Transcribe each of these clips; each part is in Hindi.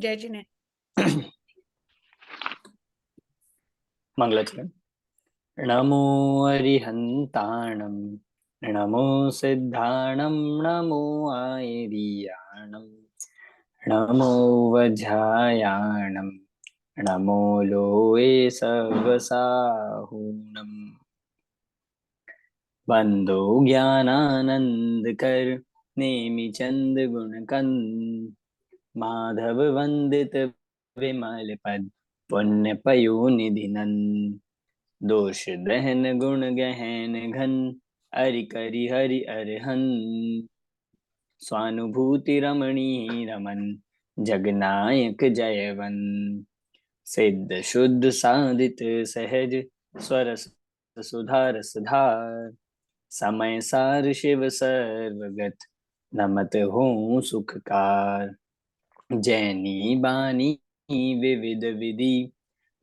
जय जिने। मंगलाचरण। नमो अरिहंताणं, नमो सिद्धाणं, नमो आयर्याणं, नमो वज्रायाणं, नमो लोये सर्वसाहुणम्। बंदो ज्ञानानंदकर नेमि चंद गुणकंद, माधव वंदित विमल पद पुण्य पयोनिधि नंद। दोष दहन गुण गहन घन, अरि करि हरि अरहन। स्वानुभूति रमणी रमन, जगनायक जयवन। सिद्ध शुद्ध साधित सहज, स्वरस सुधारस धार। समय सार शिव सर्वगत, नमत हूँ सुखकार। जैनी बानी विविध विधि,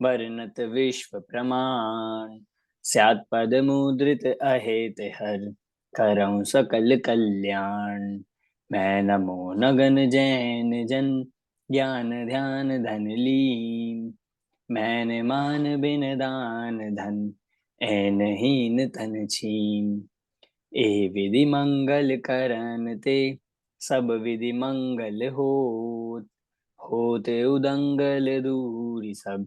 वर्णत विश्व प्रमाण। स्यात् पद मुद्रित अहेत हर, करऊँ सकल कल्याण। मैं नमो नगन जैन जन, ज्ञान ध्यान धन लीन। मैंने मान बिन दान धन, ऐन हीन तन छीन। ए विधि मंगल करन ते, सब विधि मंगल होते उदंगल दूरी सब,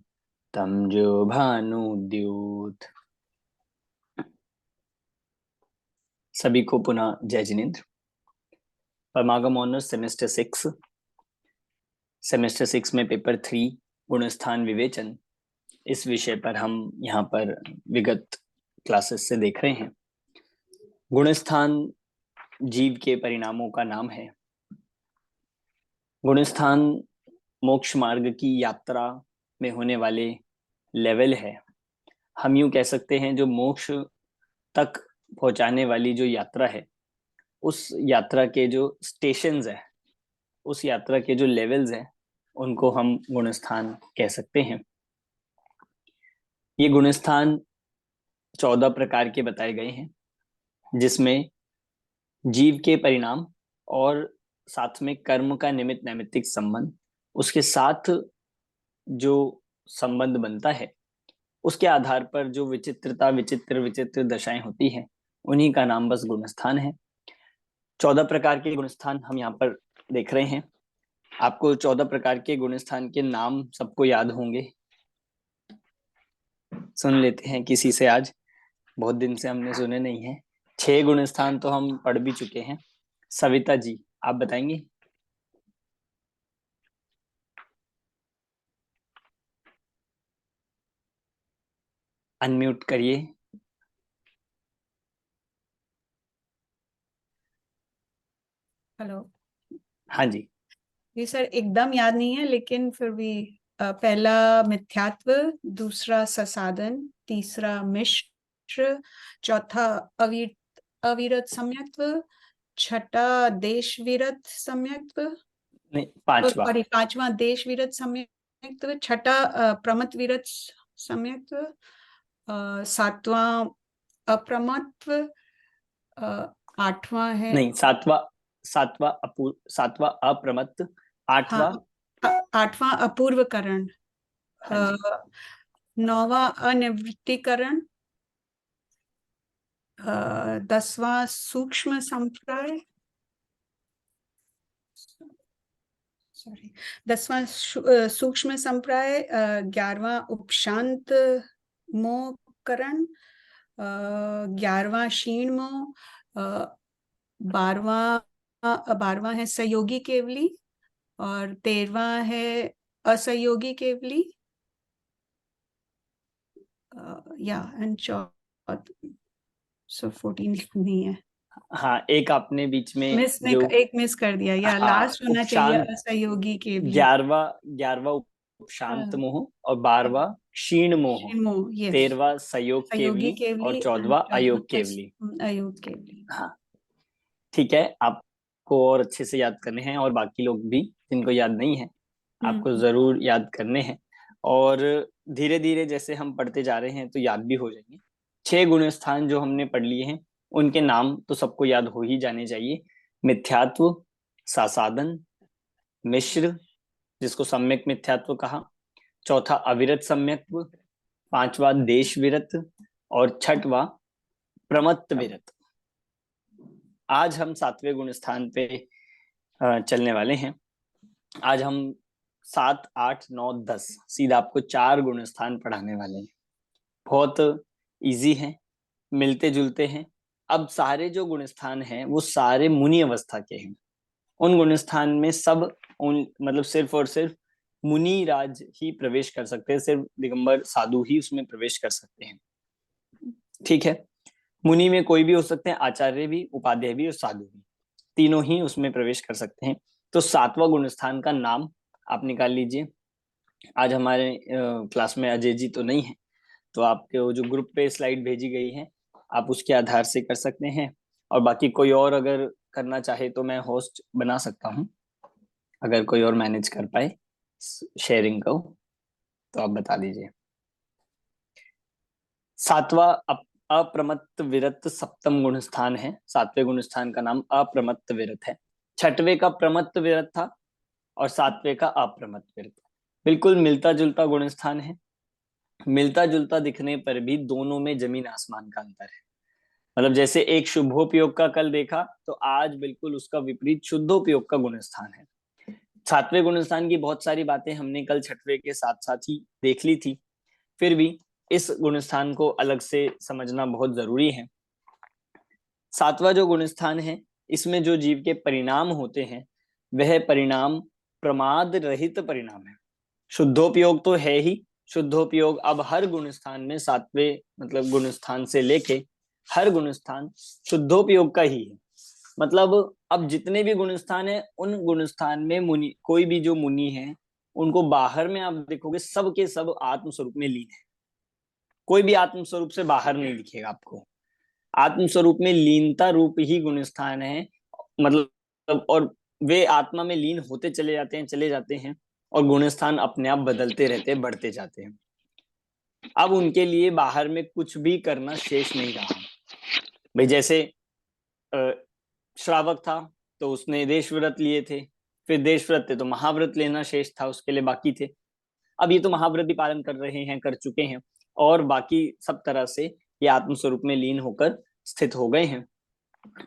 तम जो भानु द्योत। सभी को पुनः जय जिनेन्द्र। परमागम ऑनर्स सेमेस्टर 6 में पेपर 3 गुणस्थान विवेचन, इस विषय पर हम यहाँ पर विगत क्लासेस से देख रहे हैं। गुणस्थान जीव के परिणामों का नाम है। गुणस्थान मोक्ष मार्ग की यात्रा में होने वाले लेवल है। हम यूं कह सकते हैं, जो मोक्ष तक पहुंचाने वाली जो यात्रा है, उस यात्रा के जो स्टेशंस है, उस यात्रा के जो लेवल्स हैं, उनको हम गुणस्थान कह सकते हैं। ये गुणस्थान 14 प्रकार के बताए गए हैं, जिसमें जीव के परिणाम और साथ में कर्म का निमित्त नैमित्तिक संबंध, उसके साथ जो संबंध बनता है, उसके आधार पर जो विचित्र विचित्र दशाएं होती हैं, उन्हीं का नाम बस गुणस्थान है। 14 प्रकार के गुणस्थान हम यहाँ पर देख रहे हैं। आपको 14 प्रकार के गुणस्थान के नाम सबको याद होंगे। सुन लेते हैं किसी से, आज बहुत दिन से हमने सुने नहीं है। 6 गुणस्थान तो हम पढ़ भी चुके हैं। सविता जी, आप बताएंगे? अनम्यूट करिए। हेलो। हाँ जी। जी सर, एकदम याद नहीं है, लेकिन फिर भी पहला मिथ्यात्व, दूसरा ससाधन, तीसरा मिश्र, चौथा अविरत सम्यक्त्व, छठा देश विरत सम्यक्त्व, नहीं, पांचवा। सॉरी पांचवा देश विरत सम्यक्त्व, छठा प्रमत विरत सम्यक्त्व, सातवां अप्रमत्व, आठवां है, नहीं, सातवां अप्रमत्त, हाँ, आठवां आठवां अपूर्वकरण, हाँ जी, नौवां अनिवृत्तिकरण, 10वां सूक्ष्म संप्राय, सॉरी 10वां सूक्ष्म संप्राय, 11वां उपशांत मोहकरण, 11वां क्षीण मोह, 12वां है सहयोगी केवली, और 13वां है असहयोगी केवली, या एंड सो 14 नहीं है। हाँ, एक आपने बीच में जो, एक मिस कर दिया, या हाँ, लास्ट होना चाहिए उपशांत, असहयोगी केवली। 11वां उपशांत मोह, और 12वां क्षीण मोह, शिमो, यस। 13वां संयोग सहयोगी केवली, और केवली, 14वां अयोग केवली। अयोग केवली। हाँ, ठीक है। आपको और अच्छे से याद करने हैं, और बाकी लोग भी जिनको याद नहीं है, आपको हम्म। जरूर याद करने हैं। और धीरे धीरे जैसे हम पढ़ते जा रहे हैं तो याद भी हो जाएंगे। 6 गुण स्थान जो हमने पढ़ लिए हैं, उनके नाम तो सबको याद हो ही जाने चाहिए। मिथ्यात्व, सासादन, मिश्र, जिसको सम्यक मिथ्यात्व कहा, चौथा अविरत सम्यक्त्व, पांचवा देश विरत और छठवा प्रमत्त विरत। आज हम 7वें गुण स्थान पे चलने वाले हैं। आज हम 7, 8, 9, 10 सीधा आपको 4 गुण स्थान पढ़ाने वाले हैं। बहुत इजी है, मिलते जुलते हैं। अब सारे जो गुण स्थान हैं वो सारे मुनि अवस्था के हैं। उन गुण स्थान में सब मतलब सिर्फ और सिर्फ मुनि राज ही प्रवेश कर सकते हैं, सिर्फ दिगंबर साधु ही उसमें प्रवेश कर सकते हैं। ठीक है, मुनि में कोई भी हो सकते हैं, आचार्य भी, उपाध्याय भी और साधु भी, तीनों ही उसमें प्रवेश कर सकते हैं। तो 7वां गुण स्थान का नाम आप निकाल लीजिए। आज हमारे क्लास में अजय जी तो नहीं है, तो आपके वो जो ग्रुप पे स्लाइड भेजी गई है आप उसके आधार से कर सकते हैं, और बाकी कोई और अगर करना चाहे तो मैं होस्ट बना सकता हूँ, अगर कोई और मैनेज कर पाए शेयरिंग को तो आप बता दीजिए। 7वां अप्रमत्त विरत सप्तम गुण स्थान है। 7वें गुण स्थान का नाम अप्रमत्त विरत है। 6वें का प्रमत्त विरत था और 7वें का अप्रमत्त विरत। बिल्कुल मिलता जुलता गुण स्थान है। मिलता जुलता दिखने पर भी दोनों में जमीन आसमान का अंतर है। मतलब जैसे एक शुभोपयोग का कल देखा, तो आज बिल्कुल उसका विपरीत शुद्धोपयोग का गुण स्थान है। 7वें गुण स्थान की बहुत सारी बातें हमने कल 6वें के साथ साथ ही देख ली थी, फिर भी इस गुण स्थान को अलग से समझना बहुत जरूरी है। 7वां जो गुण स्थान है, इसमें जो जीव के परिणाम होते हैं वह परिणाम प्रमाद रहित परिणाम है। शुद्धोपयोग तो है ही, शुद्धोपयोग अब हर गुण स्थान में 7वें मतलब गुण स्थान से लेके हर गुण स्थान शुद्धोपयोग का ही है। मतलब अब जितने भी गुण स्थान है उन गुण स्थान में मुनि, कोई भी जो मुनि है उनको बाहर में आप देखोगे सब के सब आत्म स्वरूप में लीन है। कोई भी आत्म स्वरूप से बाहर नहीं दिखेगा आपको। आत्म स्वरूप में लीनता रूप ही गुण स्थान है। मतलब और वे आत्मा में लीन होते चले जाते हैं और गुण स्थान अपने आप बदलते रहते हैं, बढ़ते जाते हैं। अब उनके लिए बाहर में कुछ भी करना शेष नहीं रहा। भाई जैसे श्रावक था तो उसने देश व्रत लिए थे, फिर देश व्रत थे तो महाव्रत लेना शेष था, उसके लिए बाकी थे। अब ये तो महाव्रत भी पालन कर रहे हैं, कर चुके हैं, और बाकी सब तरह से ये आत्म स्वरूप में लीन होकर स्थित हो गए हैं।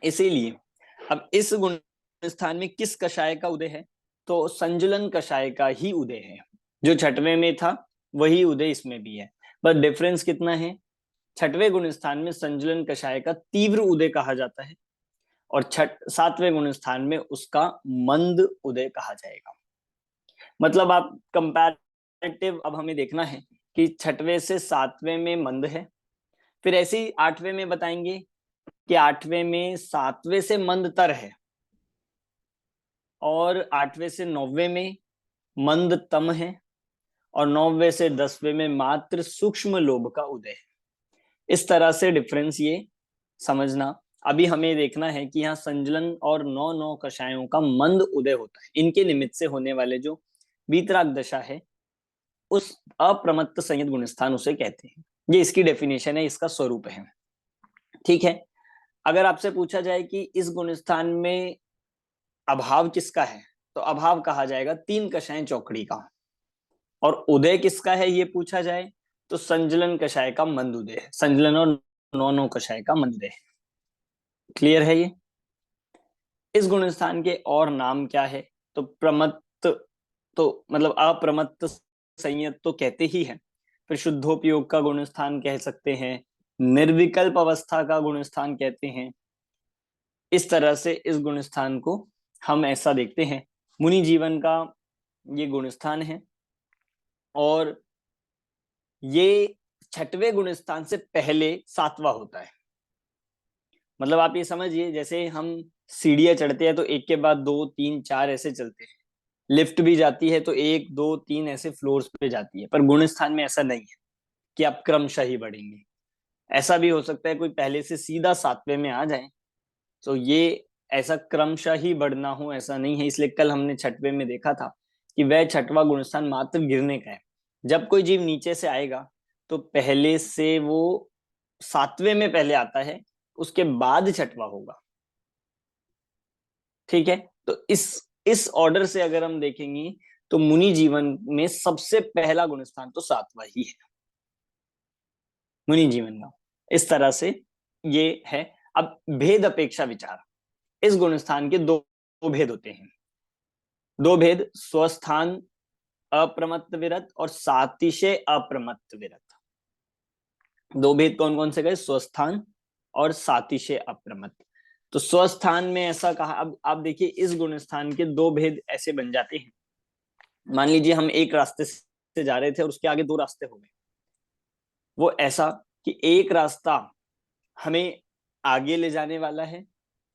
इसीलिए अब इस गुण स्थान में किस कषाय का उदय है, तो संजुलन कषाय का ही उदय है। जो 6वें में था वही उदय इसमें भी है, बस डिफरेंस कितना है, 6वें गुण स्थान में संजुलन कषाय का तीव्र उदय कहा जाता है और 7वें गुण स्थान में उसका मंद उदय कहा जाएगा। मतलब आप कंपैरेटिव अब हमें देखना है कि 6वें से 7वें में मंद है, फिर ऐसे ही 8वें में बताएंगे कि 8वें में 7वें से मंदतर है, और 8वें से 9वें में मंदतम है, और 9वें से 10वें में मात्र सूक्ष्म लोभ का उदय है। इस तरह से डिफरेंस ये समझना। अभी हमें देखना है कि यहाँ संजलन और 9 कषायों का मंद उदय होता है, इनके निमित्त से होने वाले जो वीतराग दशा है उस अप्रमत्त संयत गुणस्थान उसे कहते हैं। ये इसकी डेफिनेशन है, इसका स्वरूप है। ठीक है, अगर आपसे पूछा जाए कि इस गुणस्थान में अभाव किसका है, तो अभाव कहा जाएगा 3 कषाय चौकड़ी का, और उदय किसका है ये पूछा जाए तो संजलन कषाय का मंद उदय है। संजलन और 9 कषाय का मंद उदय है। क्लियर है ये? इस गुणस्थान के और नाम क्या है, तो प्रमत्त, तो मतलब अप्रमत्त संयत तो कहते ही है, फिर शुद्धोपयोग का गुणस्थान कह सकते हैं, निर्विकल्प अवस्था का गुणस्थान कहते हैं। इस तरह से इस गुणस्थान को हम ऐसा देखते हैं, मुनि जीवन का ये गुणस्थान है, और ये 6वें गुणस्थान से पहले 7वां होता है। मतलब आप ये समझिए जैसे हम सीढ़ियां चढ़ते हैं तो एक के बाद 2, 3, 4 ऐसे चलते हैं, लिफ्ट भी जाती है तो 1, 2, 3 ऐसे फ्लोर्स पे जाती है, पर गुण स्थान में ऐसा नहीं है कि आप क्रमशः ही बढ़ेंगे। ऐसा भी हो सकता है कोई पहले से सीधा 7वें में आ जाए, तो ये ऐसा क्रमशः ही बढ़ना हो ऐसा नहीं है। इसलिए कल हमने 6वें में देखा था कि वह 6वां गुणस्थान मात्र गिरने का है। जब कोई जीव नीचे से आएगा तो पहले से वो 7वें में पहले आता है, उसके बाद 6वां होगा। ठीक है, तो इस ऑर्डर से अगर हम देखेंगे तो मुनि जीवन में सबसे पहला गुण स्थान तो सातवां ही है, मुनि जीवन का। इस तरह से ये है। अब भेद अपेक्षा विचार, इस गुण स्थान के दो भेद होते हैं। दो भेद, स्वस्थान अप्रमत्त विरत और सातिशय अप्रमत्त विरत। दो भेद कौन कौन से गए? स्वस्थान और सातिशय अप्रमत्त। तो स्वस्थान में ऐसा कहा, अब आप देखिए इस गुण स्थान के दो भेद ऐसे बन जाते हैं। मान लीजिए हम एक रास्ते से जा रहे थे और उसके आगे दो रास्ते हो गए। वो ऐसा कि एक रास्ता हमें आगे ले जाने वाला है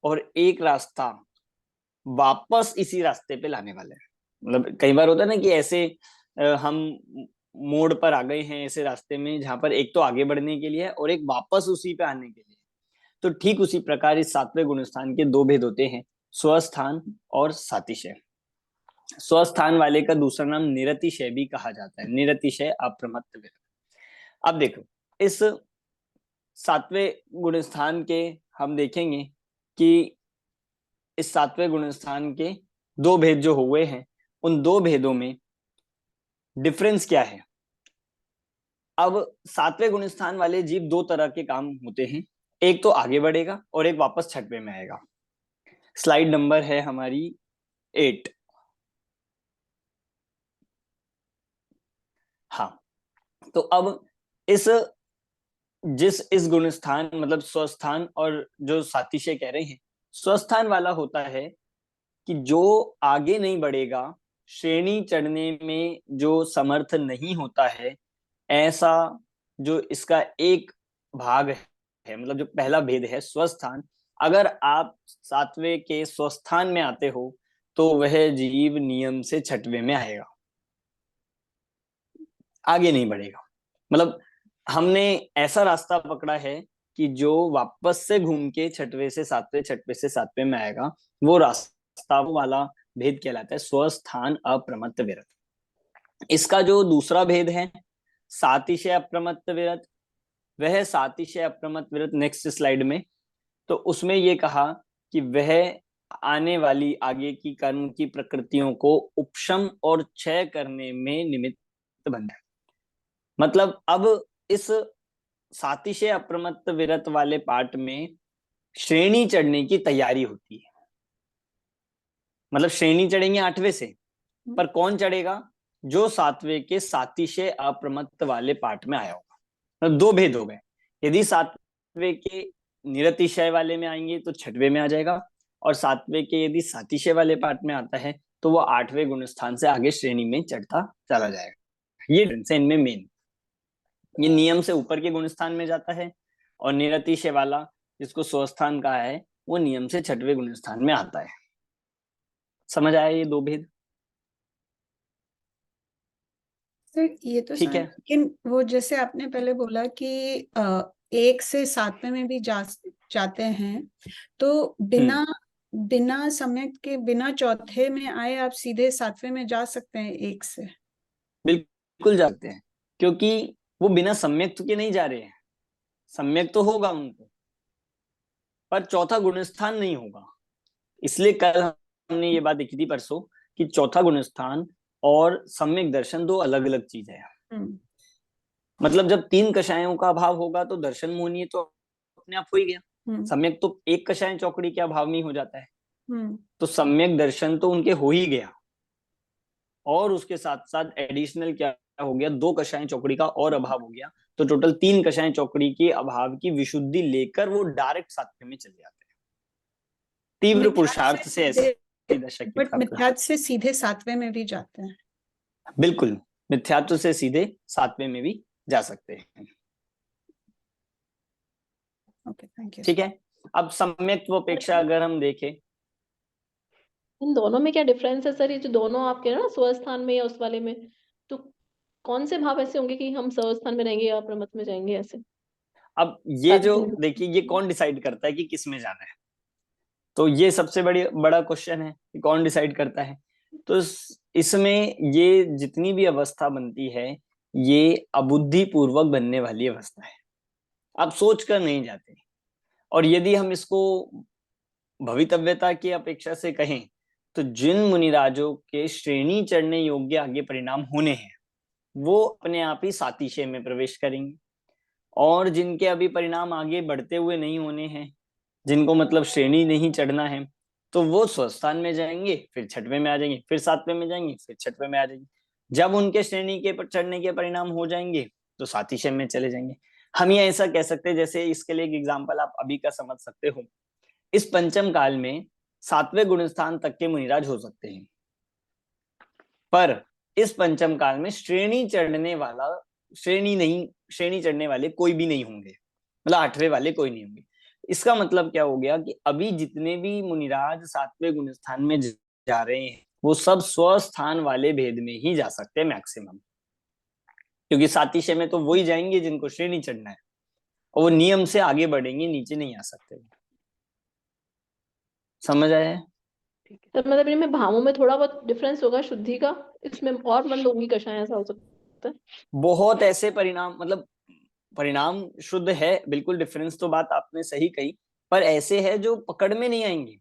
और एक रास्ता वापस इसी रास्ते पे लाने वाला है। मतलब कई बार होता है ना कि ऐसे हम मोड़ पर आ गए हैं ऐसे रास्ते में जहां पर एक तो आगे बढ़ने के लिए है और एक वापस उसी पे आने के लिए। तो ठीक उसी प्रकार इस सातवें गुण स्थान के दो भेद होते हैं, स्वस्थान और सातिशय। स्वस्थान वाले का दूसरा नाम निरतिशय भी कहा जाता है, निरतिशय अप्रमत्त विरत। अब देखो इस सातवें गुण स्थान के हम देखेंगे कि इस सातवें गुण स्थान के दो भेद जो हुए हैं, उन दो भेदों में डिफरेंस क्या है। अब सातवें गुण स्थान वाले जीव दो तरह के काम होते हैं, एक तो आगे बढ़ेगा और एक वापस छठवें में आएगा। स्लाइड नंबर है हमारी 8। हाँ, तो अब इस गुण स्थान मतलब स्वस्थान और जो सातिशय कह रहे हैं, स्वस्थान वाला होता है कि जो आगे नहीं बढ़ेगा, श्रेणी चढ़ने में जो समर्थ नहीं होता है, ऐसा जो इसका एक भाग है, मतलब जो पहला भेद है स्वस्थान, अगर आप सातवें के स्वस्थान में आते हो तो वह जीव नियम से छठवें में आएगा, आगे नहीं बढ़ेगा। मतलब हमने ऐसा रास्ता पकड़ा है कि जो वापस से घूम के छठवें से सातवें, छठवें से सातवें में आएगा, वो रास्ता वो वाला भेद कहलाता है स्वस्थान अप्रमत्त विरत। इसका जो दूसरा भेद है सातिशय अप्रमत्त विरत, वह सातिशय अप्रमत्त विरत नेक्स्ट स्लाइड में, तो उसमें ये कहा कि वह आने वाली आगे की कर्म की प्रकृतियों को उपशम और क्षय करने में निमित्त बन है। मतलब अब इस सातिशय अप्रमत्त विरत वाले पार्ट में श्रेणी चढ़ने की तैयारी होती है। मतलब श्रेणी चढ़ेंगे आठवें से, पर कौन चढ़ेगा? जो सातवें के सातिशय अप्रमत्त वाले पार्ट में आया होगा। मतलब दो भेद हो गए, यदि सातवें के निरतिशय वाले में आएंगे तो छठवें में आ जाएगा, और सातवें के यदि सातिशय वाले पार्ट में आता है तो वो आठवें गुण स्थान से आगे श्रेणी में चढ़ता चला जाएगा। ये इनमें मेन, ये नियम से ऊपर के गुण स्थान में जाता है, और निरतिशय वाला जिसको स्वस्थान कहा है वो नियम से छठवें गुण स्थान में आता है। समझ आया ये दो भेद? सर ये तो ठीक समझ, है। लेकिन वो जैसे आपने पहले बोला कि एक से सातवें में भी जाते हैं, तो बिना बिना सम्यक के, बिना चौथे में आए आप सीधे सातवें में जा सकते हैं एक से? बिल्कुल जाते हैं, क्योंकि वो बिना सम्यक के नहीं जा रहे हैं। सम्यक तो होगा उनको, पर चौथा गुणस्थान नहीं होगा। इसलिए कल हमने ये बात देखी थी परसों कि चौथा गुणस्थान और सम्यक दर्शन दो अलग अलग चीजें हैं। मतलब जब तीन कषायों का अभाव होगा तो दर्शन मोहनीय तो अपने आप हो ही गया। सम्यक तो एक कषाय चौकड़ी के अभाव में ही हो जाता है, तो सम्यक दर्शन तो उनके हो ही गया, और उसके साथ साथ एडिशनल क्या हो गया, दो कषाय चौकड़ी का और अभाव हो गया। तो टोटल तीन कषाय चौकड़ी के अभाव की विशुद्धि लेकर वो डायरेक्ट सातवें में चले जाते हैं। तीव्र पुरुषार्थ से ऐसी दशा की बट प्राप्ति। मिथ्यात्व से सीधे सातवें में भी जाते हैं? बिल्कुल, मिथ्यात्व से सीधे सातवें में भी जा सकते हैं। Okay, thank you. ठीक है। अब सम्यक्त्व अपेक्षा अगर हम देखें, इन दोनों में क्या डिफरेंस है सर? ये जो दोनों आपके ना स्वस्थान में या उस वाले में, तो कौन से भाव ऐसे होंगे कि हम स्वस्थान में रहेंगे या प्रमथ में जाएंगे ऐसे? अब ये जो देखिए, ये कौन डिसाइड करता है कि किस में जाना है? तो ये सबसे बड़ा क्वेश्चन है कि कौन डिसाइड करता है। तो इसमें ये जितनी भी अवस्था बनती है, ये अबुद्धि पूर्वक बनने वाली अवस्था है। आप सोच कर नहीं जाते। और यदि हम इसको भवितव्यता की अपेक्षा से कहें तो जिन मुनिराजों के श्रेणी चढ़ने योग्य आगे परिणाम होने हैं वो अपने आप ही सातिशय में प्रवेश करेंगे, और जिनके अभी परिणाम आगे बढ़ते हुए नहीं होने हैं, जिनको मतलब श्रेणी नहीं चढ़ना है, तो वो स्वस्थान में जाएंगे, फिर छठवें में आ जाएंगे, फिर सातवें में जाएंगे, फिर छठवें में आ जाएंगे। जब उनके श्रेणी के चढ़ने के परिणाम हो जाएंगे तो सातिशय में चले जाएंगे। हम ये ऐसा कह सकते हैं, जैसे इसके लिए एक एग्जाम्पल आप अभी का समझ सकते हो, इस पंचम काल में सातवें गुणस्थान तक के मुनिराज हो सकते हैं, पर इस पंचम काल में श्रेणी चढ़ने वाले कोई भी नहीं होंगे, मतलब आठवें वाले कोई नहीं होंगे। इसका मतलब क्या हो गया कि अभी जितने भी मुनिराज सातवें गुणस्थान में जा रहे हैं वो सब स्वस्थान वाले भेद में ही जा सकते हैं मैक्सिमम, क्योंकि सातिशय में तो वही जाएंगे जिनको श्रेणी चढ़ना है, और वो नियम से आगे बढ़ेंगे, नीचे नहीं आ सकते। समझ आया है? तो मतलब इनमें भावों में थोड़ा बहुत डिफरेंस होगा शुद्धि का, इसमें और मंद होंगी कषाय, ऐसा हो सकता है। बहुत ऐसे परिणाम, मतलब परिणाम शुद्ध है, बिल्कुल डिफरेंस तो बात आपने सही कही, पर ऐसे है जो पकड़ में नहीं आएंगे।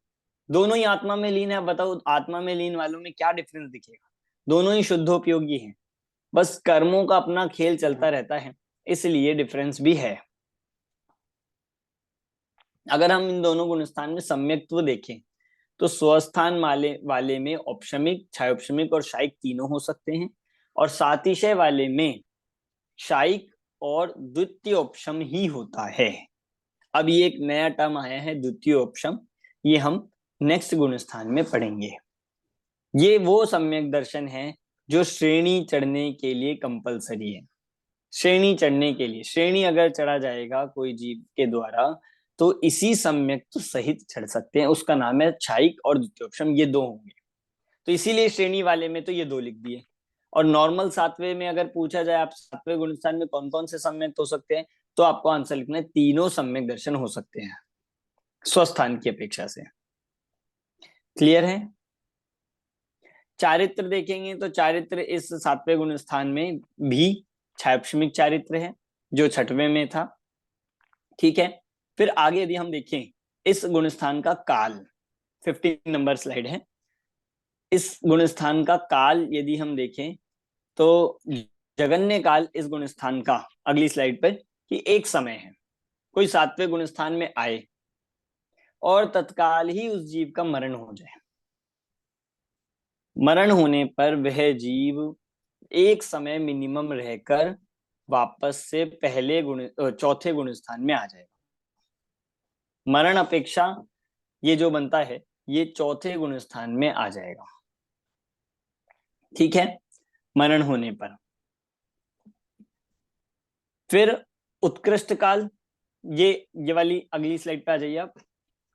दोनों ही आत्मा में लीन है, अब बताओ आत्मा में लीन वालों में क्या डिफरेंस दिखेगा? दोनों ही शुद्धोपयोगी हैं, बस कर्मों का अपना खेल चलता रहता है, इसलिए डिफरेंस भी है। अगर हम इन दोनों गुणस्थान में सम्यक्त्व देखें तो स्वस्थान वाले में औपशमिक, क्षायोपशमिक और शायिक तीनों हो सकते हैं, और सातिशय वाले में शायिक और द्वितीय उपशम ही होता है। अब ये एक नया टर्म आया है द्वितीय उपशम, ये हम नेक्स्ट गुणस्थान में पढ़ेंगे। ये वो सम्यक दर्शन है जो श्रेणी चढ़ने के लिए कंपलसरी है। श्रेणी चढ़ने के लिए, श्रेणी अगर चढ़ा जाएगा कोई जीव के द्वारा तो इसी सम्यक तो सहित चढ़ सकते हैं, उसका नाम है क्षायिक और द्वितीयोपशम, ये दो होंगे। तो इसीलिए श्रेणी वाले में तो ये दो लिख दिए। और नॉर्मल सातवें में अगर पूछा जाए आप सातवें गुणस्थान में कौन कौन से सम्यक हो सकते हैं, तो आपको आंसर लिखना है तीनों सम्यक दर्शन हो सकते हैं स्वस्थान की अपेक्षा से। क्लियर है? चारित्र देखेंगे तो चारित्र इस सातवें गुणस्थान में भी क्षायोपशमिक चारित्र है जो छठवें में था। ठीक है, फिर आगे यदि हम देखें इस गुणस्थान का काल, 15 नंबर स्लाइड है, इस गुणस्थान का काल यदि हम देखें तो जगन्य काल इस गुणस्थान का, अगली स्लाइड पर, कि एक समय है कोई सातवें गुणस्थान में आए और तत्काल ही उस जीव का मरण हो जाए। मरण होने पर वह जीव एक समय मिनिमम रहकर वापस से पहले चौथे गुणस्थान में आ जाएगा। मरण अपेक्षा ये जो बनता है ये चौथे गुणस्थान में आ जाएगा। ठीक है, मरण होने पर। फिर उत्कृष्ट काल, ये वाली अगली स्लाइड पे आ जाइए आप।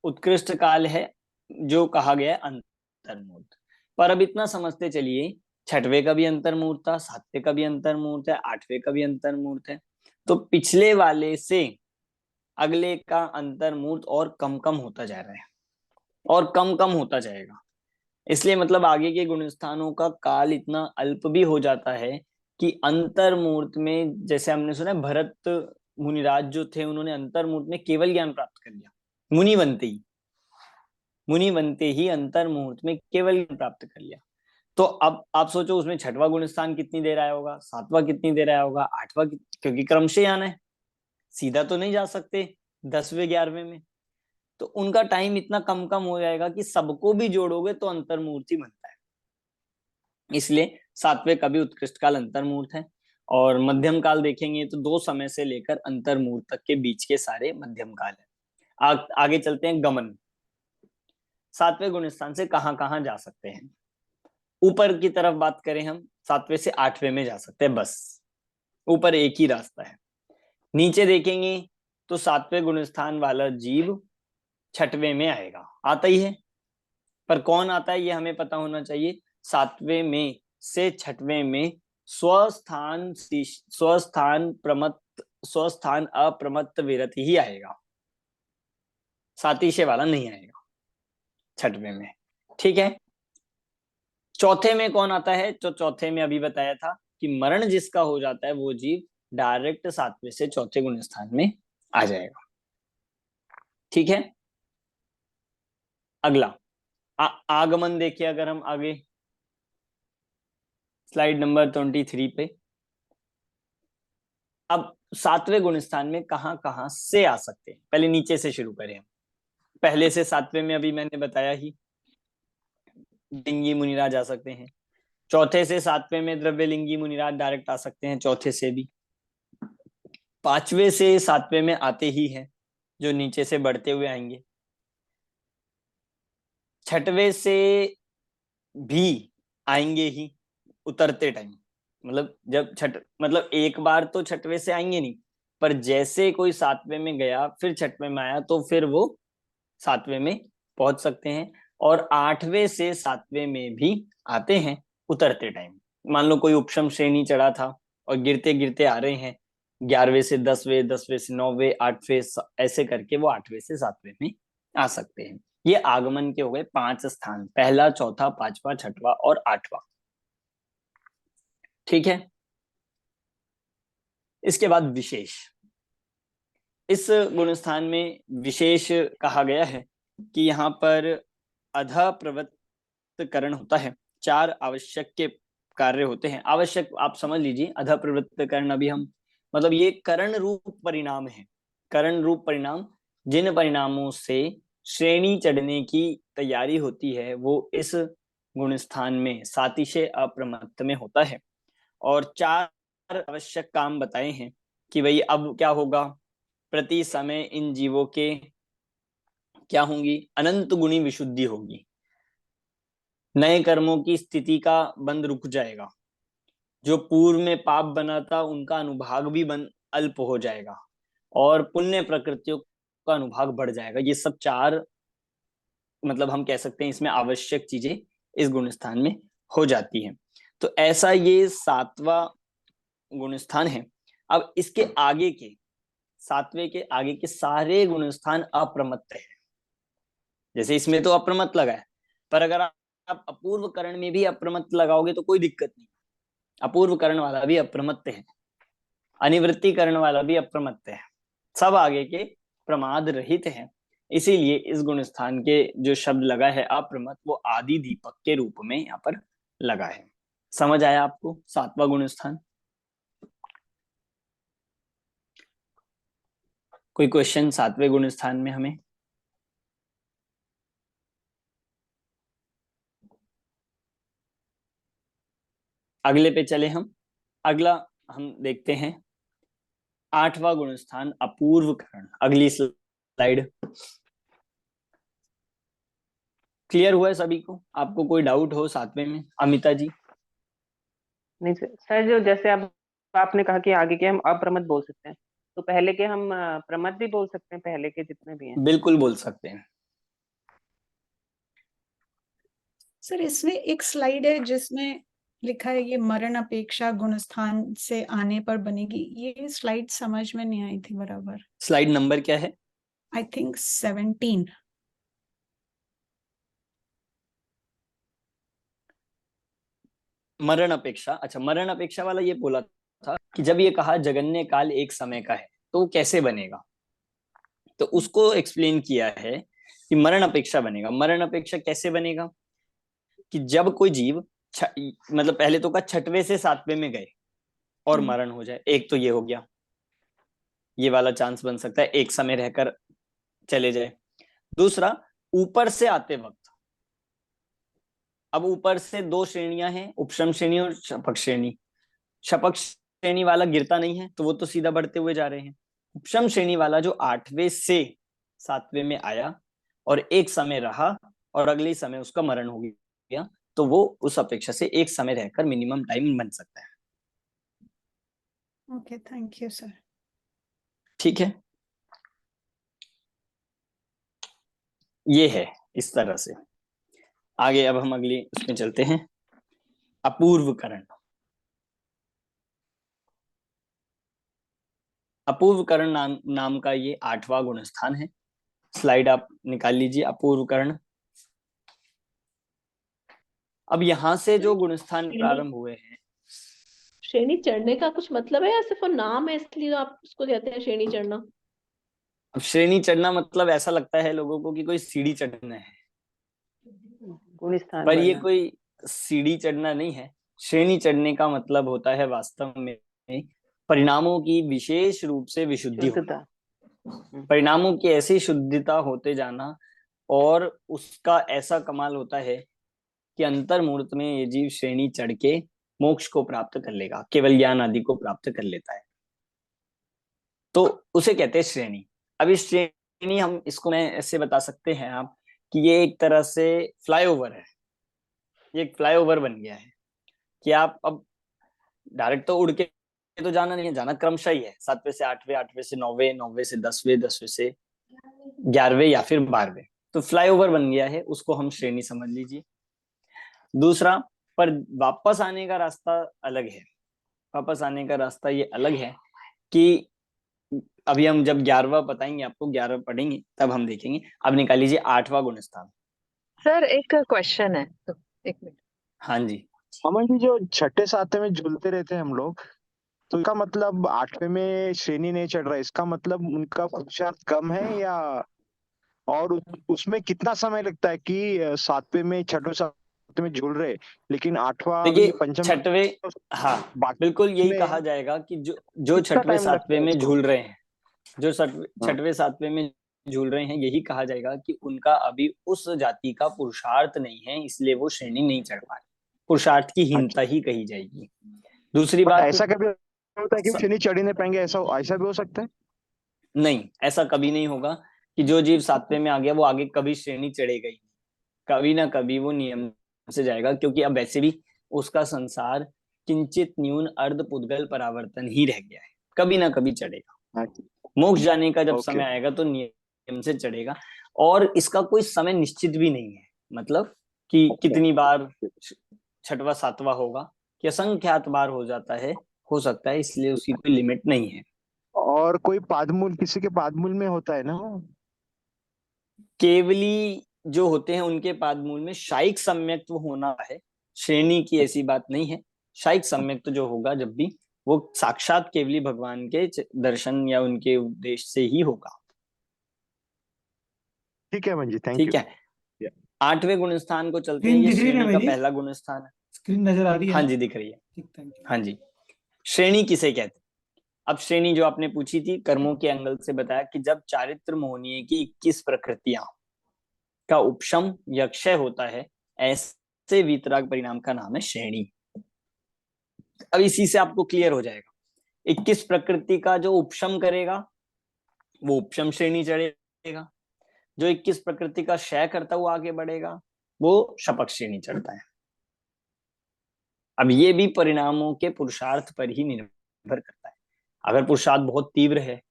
उत्कृष्ट काल है जो कहा गया अंतर्मूर्त, पर अब इतना समझते चलिए छठवें का भी अंतर्मूर्त था, सातवें का भी अंतर्मूर्त है, आठवें का भी अंतर्मूर्त है, तो पिछले वाले से अगले का अंतर्मूर्त और कम कम होता जा रहा है और कम कम होता जाएगा। इसलिए मतलब आगे के गुणस्थानों का काल इतना अल्प भी हो जाता है कि अंतर्मूर्त में, जैसे हमने सुना भरत मुनिराज जो थे उन्होंने अंतर्मूर्त में केवल ज्ञान प्राप्त कर लिया, मुनि बनते ही अंतर्मुहूर्त में केवल ज्ञान प्राप्त कर लिया। तो अब आप सोचो उसमें छठवां गुणस्थान कितनी देर आया होगा, सातवां कितनी देर आया होगा, आठवां, क्योंकि क्रमशः आना है, सीधा तो नहीं जा सकते 10वें 11वें में, तो उनका टाइम इतना कम कम हो जाएगा कि सबको भी जोड़ोगे तो अंतर्मूर्ति बनता है। इसलिए सातवें का भी उत्कृष्ट काल अंतर्मूर्त है। और मध्यम काल देखेंगे तो 2 समय से लेकर अंतर्मूर्त तक के बीच के सारे मध्यम काल है। आगे चलते हैं गमन। सातवें गुणस्थान से कहां कहां जा सकते हैं? ऊपर की तरफ बात करें हम, सातवें से आठवें में जा सकते हैं, बस ऊपर एक ही रास्ता है। नीचे देखेंगे तो सातवें गुणस्थान वाला जीव छठवें में आएगा, आता ही है, पर कौन आता है ये हमें पता होना चाहिए। सातवें में से छठवें में स्वस्थान अप्रमत्त विरत ही आएगा, सातिशय वाला नहीं आएगा छठवें में। ठीक है, चौथे में कौन आता है? तो चौथे में अभी बताया था कि मरण जिसका हो जाता है वो जीव डायरेक्ट सातवें से चौथे गुणस्थान में आ जाएगा। ठीक है, अगला आगमन देखिए, अगर हम आगे स्लाइड नंबर 23 पे, अब सातवें गुण स्थान में कहां कहां से आ सकते हैं, पहले नीचे से शुरू करें हम। पहले से सातवें में अभी मैंने बताया ही, लिंगी मुनिराज आ सकते हैं। चौथे से सातवें में द्रव्यलिंगी मुनिराज डायरेक्ट आ सकते हैं, चौथे से भी। पांचवें से सातवें में आते ही हैं, जो नीचे से बढ़ते हुए आएंगे। छठवें से भी आएंगे ही उतरते टाइम, मतलब जब छठ, मतलब एक बार तो छठवें से आएंगे नहीं, पर जैसे कोई सातवें में गया फिर छठवें में आया तो फिर वो सातवें में पहुंच सकते हैं। और आठवें से सातवें में भी आते हैं उतरते टाइम। मान लो कोई उपशम श्रेणी चढ़ा था और गिरते गिरते आ रहे हैं, 11वें से 10वें, 10वें से 9वें, 8वें, ऐसे करके वो 8वें से 7वें में आ सकते हैं। ये आगमन के हो गए 5 स्थान, पहला, चौथा, पांचवा, छठवा और आठवां। ठीक है। इसके बाद विशेष। इस गुण स्थान में विशेष कहा गया है कि यहाँ पर अधा प्रवृत्तकरण होता है। 4 आवश्यक के कार्य होते हैं। आवश्यक आप समझ लीजिए, अधा प्रवृत्तकरण अभी हम, मतलब ये करण रूप परिणाम है। करण रूप परिणाम, जिन परिणामों से श्रेणी चढ़ने की तैयारी होती है, वो इस गुण स्थान में सातिशय अप्रमत्त में होता है। और 4 आवश्यक काम बताए हैं कि भाई अब क्या होगा, प्रति समय इन जीवों के क्या होंगी, अनंत गुणी विशुद्धि होगी। नए कर्मों की स्थिति का बंद रुक जाएगा। जो पूर्व में पाप बना था उनका अनुभाग भी अल्प हो जाएगा, और पुण्य प्रकृतियों का अनुभाग बढ़ जाएगा। ये सब 4, मतलब हम कह सकते हैं इसमें आवश्यक चीजें इस गुण स्थान में हो जाती हैं। तो ऐसा ये 7वां गुण स्थान है। अब इसके आगे के, 7वें के आगे के सारे गुण स्थान अप्रमत्त है। जैसे इसमें तो अप्रमत्त लगा है, पर अगर आप अपूर्व करण में भी अप्रमत्त लगाओगे तो कोई दिक्कत नहीं। अपूर्व करण वाला भी अप्रमत्त है, अनिवृत्ति करण वाला भी अप्रमत्त है, सब आगे के प्रमाद रहित हैं। इसीलिए इस गुण स्थान के जो शब्द लगा है अप्रमत्त, वो आदि दीपक के रूप में यहाँ पर लगा है। समझ आया आपको 7वां गुण स्थान? कोई क्वेश्चन 7वें गुण स्थान में हमें? अगले पे चले हम। अगला हम देखते हैं 8वां गुण स्थान अपूर्व करण। अगली स्लाइड। क्लियर हुआ है सभी को? आपको कोई डाउट हो 7वें में? अमिता जी। नहीं सर, जो जैसे आप आपने कहा कि आगे के हम अप्रमत्त बोल सकते हैं, तो पहले के हम प्रमत्त भी बोल सकते हैं, पहले के जितने भी हैं। बिल्कुल बोल सकते हैं। सर इसमें एक स्लाइड है जिसमें लिखा है ये मरण अपेक्षा गुण स्थान से आने पर बनेगी। ये स्लाइड समझ में नहीं आई थी बराबर। स्लाइड नंबर क्या है? I think 17। मरण अपेक्षा, अच्छा, मरण अपेक्षा वाला ये बोला था कि जब ये कहा जगन्य काल एक समय का है तो वो कैसे बनेगा, तो उसको एक्सप्लेन किया है कि मरण अपेक्षा बनेगा। मरण अपेक्षा कैसे बनेगा कि जब कोई जीव मतलब पहले तो का 6वें से 7वें में गए और मरण हो जाए, एक तो ये हो गया, ये वाला चांस बन सकता है, एक समय रहकर चले जाए। दूसरा, ऊपर से आते वक्त, अब ऊपर से 2 श्रेणियां हैं, उपशम श्रेणी और शपक श्रेणी। शपक श्रेणी वाला गिरता नहीं है तो वो तो सीधा बढ़ते हुए जा रहे हैं। उपशम श्रेणी वाला जो 8वें से 7वें में आया और एक समय रहा और अगले समय उसका मरण हो गया, तो वो उस अपेक्षा से एक समय रहकर मिनिमम टाइम बन सकता है। Okay, thank you sir. ठीक है, ये है इस तरह से। आगे अब हम अगली उसमें चलते हैं, अपूर्वकरण। अपूर्वकरण नाम का ये 8वां गुण स्थान है। स्लाइड आप निकाल लीजिए, अपूर्वकरण। अब यहाँ से जो गुण स्थान प्रारंभ हुए हैं, श्रेणी चढ़ने का कुछ मतलब है या सिर्फ वो नाम है इसलिए तो आप उसको कहते हैं श्रेणी चढ़ना? अब श्रेणी चढ़ना मतलब ऐसा लगता है लोगों को कि कोई सीढ़ी चढ़ना है। गुण स्थान पर ये बढ़ना। कोई सीढ़ी चढ़ना नहीं है। श्रेणी चढ़ने का मतलब होता है वास्तव में परिणामों की विशेष रूप से विशुद्धि होना, शुद्धता। परिणामों की ऐसी शुद्धता होते जाना, और उसका ऐसा कमाल होता है कि अंतर मुहूर्त में ये जीव श्रेणी चढ़ के मोक्ष को प्राप्त कर लेगा, केवल ज्ञान आदि को प्राप्त कर लेता है, तो उसे कहते हैं श्रेणी। अब इस श्रेणी, हम इसको मैं ऐसे बता सकते हैं आप कि ये एक तरह से फ्लाईओवर है, ये एक फ्लाईओवर बन गया है कि आप अब डायरेक्ट तो उड़ के तो जाना नहीं है, जाना क्रमशः ही है, 7वें से 8वें, 8वें से 9वें, 9वें से 10वें, 10वें से 11वें या फिर 12वें, तो फ्लाईओवर बन गया है, उसको हम श्रेणी समझ लीजिए। दूसरा, पर वापस आने का रास्ता अलग है। वापस आने का रास्ता ये अलग है कि अभी हम जब 11वां बताएंगे आपको, 11वां पढ़ेंगे तब हम देखेंगे। अब निकाल लीजिए 8वां गुणस्थान। सर एक क्वेश्चन है, तो एक मिनट। हाँ जी, अमन जी, जो छठे सातवें में झूलते रहते हैं हम लोग, तो इसका मतलब आठवें में श्रेणी नहीं चढ़ रहा है, इसका मतलब उनका पुरुषार्थ कम है, या और उसमें कितना समय लगता है कि सातवें में छठवें सातवें में झूल रहे, लेकिन आठवां देखिए ये पंचम छठवें, हाँ बाकी बिल्कुल यही में कहा जाएगा कि जो कितना छठवें टाइम लगता सातवें है में उसको? झूल रहे हैं, जो हाँ, छठवें सातवें में झूल रहे हैं, यही कहा जाएगा कि उनका अभी उस जाति का पुरुषार्थ नहीं है, इसलिए वो श्रेणी नहीं चढ़ पा रहे, पुरुषार्थ की हीनता अच्छा। ही कही जाएगी। दूसरी बट बात, ऐसा कभी होता है कि वो श्रेणी चढ़ ही नहीं पाएंगे, ऐसा ऐसा भी हो सकता है? नहीं, ऐसा कभी नहीं होगा कि जो जीव सातवें में आ गया वो आगे कभी श्रेणी चढ़ेगा ही नहीं। कभी ना कभी वो नियम से जाएगा, क्योंकि अब वैसे भी उसका संसार किंचित न्यून अर्ध पुद्गल परावर्तन ही रह गया है, कभी ना कभी चढ़ेगा। अच्छा, मोक्ष जाने का जब ओके। समय आएगा तो नियम से चढ़ेगा, और इसका कोई समय निश्चित भी नहीं है, मतलब कि कितनी बार छठवां सातवां होगा, कि असंख्यात बार हो जाता है, हो सकता है, इसलिए उसकी कोई लिमिट नहीं है। और कोई पादमूल, किसी के पादमूल में होता है ना वो? केवली जो होते हैं उनके पादमूल में शायिक सम्यक्त्व होना है, श्रेणी की ऐसी बात नहीं है। शायिक सम्यक्त्व जो होगा जब भी, वो साक्षात केवली भगवान के दर्शन या उनके उपदेश से ही होगा। ठीक है मंजी, थैंक ठीक यू। है, 8वें गुणस्थान को चलते हैं। स्क्रीन ये दिख रही है ना श्रेणी का भाई जी? पहला गुणस्थान है। स्क्रीन नजर आ रही है हाँ ना? जी, दिख रही है। ठीक, थैंक यू। हाँ जी, श्रेणी किसे कहते हैं? अब श्रेणी जो आपने पूछी थी, कर्मों के एंगल से बताया कि जब चारित्र मोहनीय की 21 प्रकृतियां का उपशम या क्षय होता है, ऐसे वीतराग परिणाम का नाम है श्रेणी। अब इसी से आपको क्लियर हो जाएगा, 21 प्रकृति का जो उपशम करेगा वो उपशम श्रेणी चढ़ेगा, जो 21 प्रकृति का क्षय करता हुआ आगे बढ़ेगा वो शपथ श्रेणी चढ़ता है। अब ये भी परिणामों के पुरुषार्थ पर ही निर्भर करता है। अगर पुरुषार्थ बहुत तीव्र है,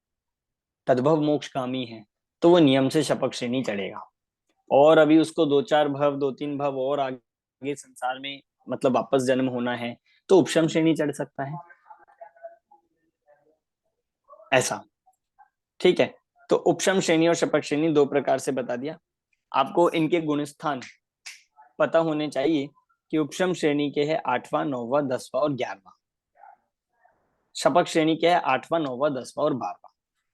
तद्भव मोक्षगामी है, तो वो नियम से शपथ श्रेणी चढ़ेगा, और अभी उसको 2-4 भव, 2-3 भव और आगे संसार में मतलब वापस जन्म होना है, तो उपशम श्रेणी चढ़ सकता है, ऐसा। ठीक है, तो उपशम श्रेणी और शपथ श्रेणी दो प्रकार से बता दिया। आपको इनके गुणस्थान पता होने चाहिए कि उपशम श्रेणी के है 8वां, 9वां, 10वां और 11वां। शपथ श्रेणी के है 8वां, 9वां, 10वां और 12वां।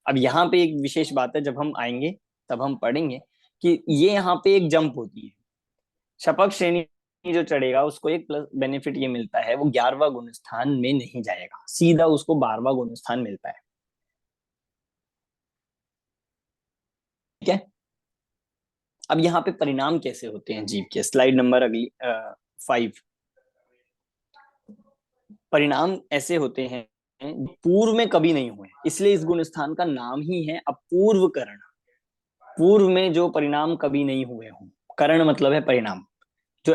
अब यहाँ पे एक विशेष बात है, जब हम आएंगे तब हम पढ़ेंगे कि ये यहाँ पे एक जंप होती है। शपथ श्रेणी जो चढ़ेगा उसको एक प्लस बेनिफिट ये मिलता है, वो 11वां गुणस्थान में नहीं जाएगा, सीधा उसको 12वां गुणस्थान मिलता है। ठीक है, अब यहाँ पे परिणाम कैसे होते हैं जीव के, स्लाइड नंबर अगली 5। परिणाम ऐसे होते हैं पूर्व में कभी नहीं हुए, इसलिए इस गुणस्थान का नाम ही है अपूर्व करण। पूर्व में जो परिणाम कभी नहीं हुए हों, करण मतलब है परिणाम, जो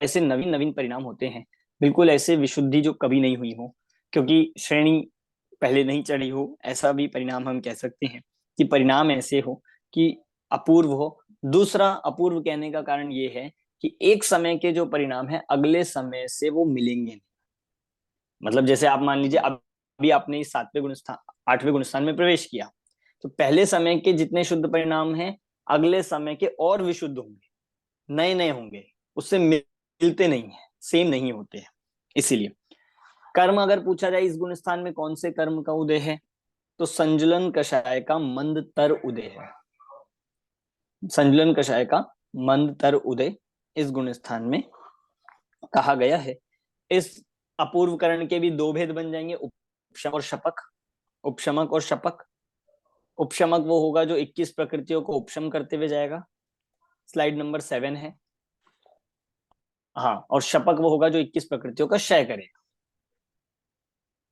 ऐसे नवीन नवीन परिणाम होते हैं, बिल्कुल ऐसे विशुद्धि जो कभी नहीं हुई हो, क्योंकि श्रेणी पहले नहीं चढ़ी हो, ऐसा भी परिणाम हम कह सकते हैं कि परिणाम ऐसे हो कि अपूर्व हो। दूसरा, अपूर्व कहने का कारण ये है कि एक समय के जो परिणाम है अगले समय से वो मिलेंगे नहीं। मतलब जैसे आप मान लीजिए अभी आपने इस 7वें गुणस्थान 8वें गुणस्थान में प्रवेश किया, तो पहले समय के जितने शुद्ध परिणाम हैं अगले समय के और विशुद्ध होंगे, नए नए होंगे, उससे मिलते नहीं है, सेम नहीं होते हैं। इसीलिए कर्म अगर पूछा जाए इस गुणस्थान में कौन से कर्म का उदय है, तो संजुलन कषाय का मंद तर उदय है। संजुलन कषाय का मंद तर उदय इस गुणस्थान में कहा गया है। इस अपूर्वकरण के भी दो भेद बन जाएंगे, उपशम और शपक। उपशमक और शपक। उपशमक वो होगा जो 21 प्रकृतियों को उपशम करते हुए जाएगा, स्लाइड नंबर 7 है। हाँ, और शपक वो होगा जो 21 प्रकृतियों का क्षय करेगा।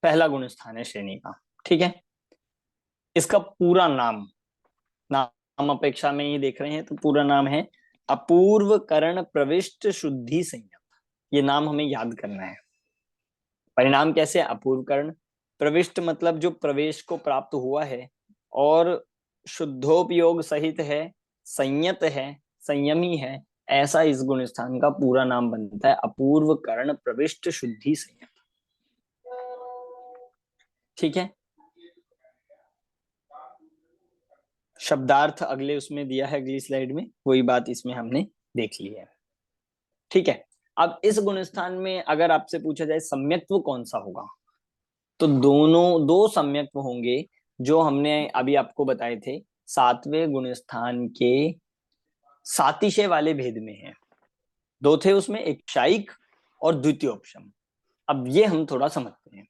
पहला गुणस्थान है श्रेणी का। ठीक है, इसका पूरा नाम, नाम अपेक्षा में ये देख रहे हैं तो पूरा नाम है अपूर्व करण प्रविष्ट शुद्धि संयम। ये नाम हमें याद करना है। परिणाम कैसे? अपूर्व करण प्रविष्ट मतलब जो प्रवेश को प्राप्त हुआ है, और शुद्धोपयोग सहित है, संयत है, संयमी है, ऐसा इस गुणस्थान का पूरा नाम बनता है अपूर्व करण प्रविष्ट शुद्धि संयम। ठीक है, शब्दार्थ अगले उसमें दिया है, अगली स्लाइड में, वही बात इसमें हमने देख ली है। ठीक है, अब इस गुणस्थान में अगर आपसे पूछा जाए सम्यक्त्व कौन सा होगा, तो दो सम्यक्त्व होंगे जो हमने अभी आपको बताए थे 7वें गुणस्थान के सातिशय वाले भेद में है। दो थे उसमें, एक क्षायिक और द्वितीयोपशम। अब ये हम थोड़ा समझते हैं।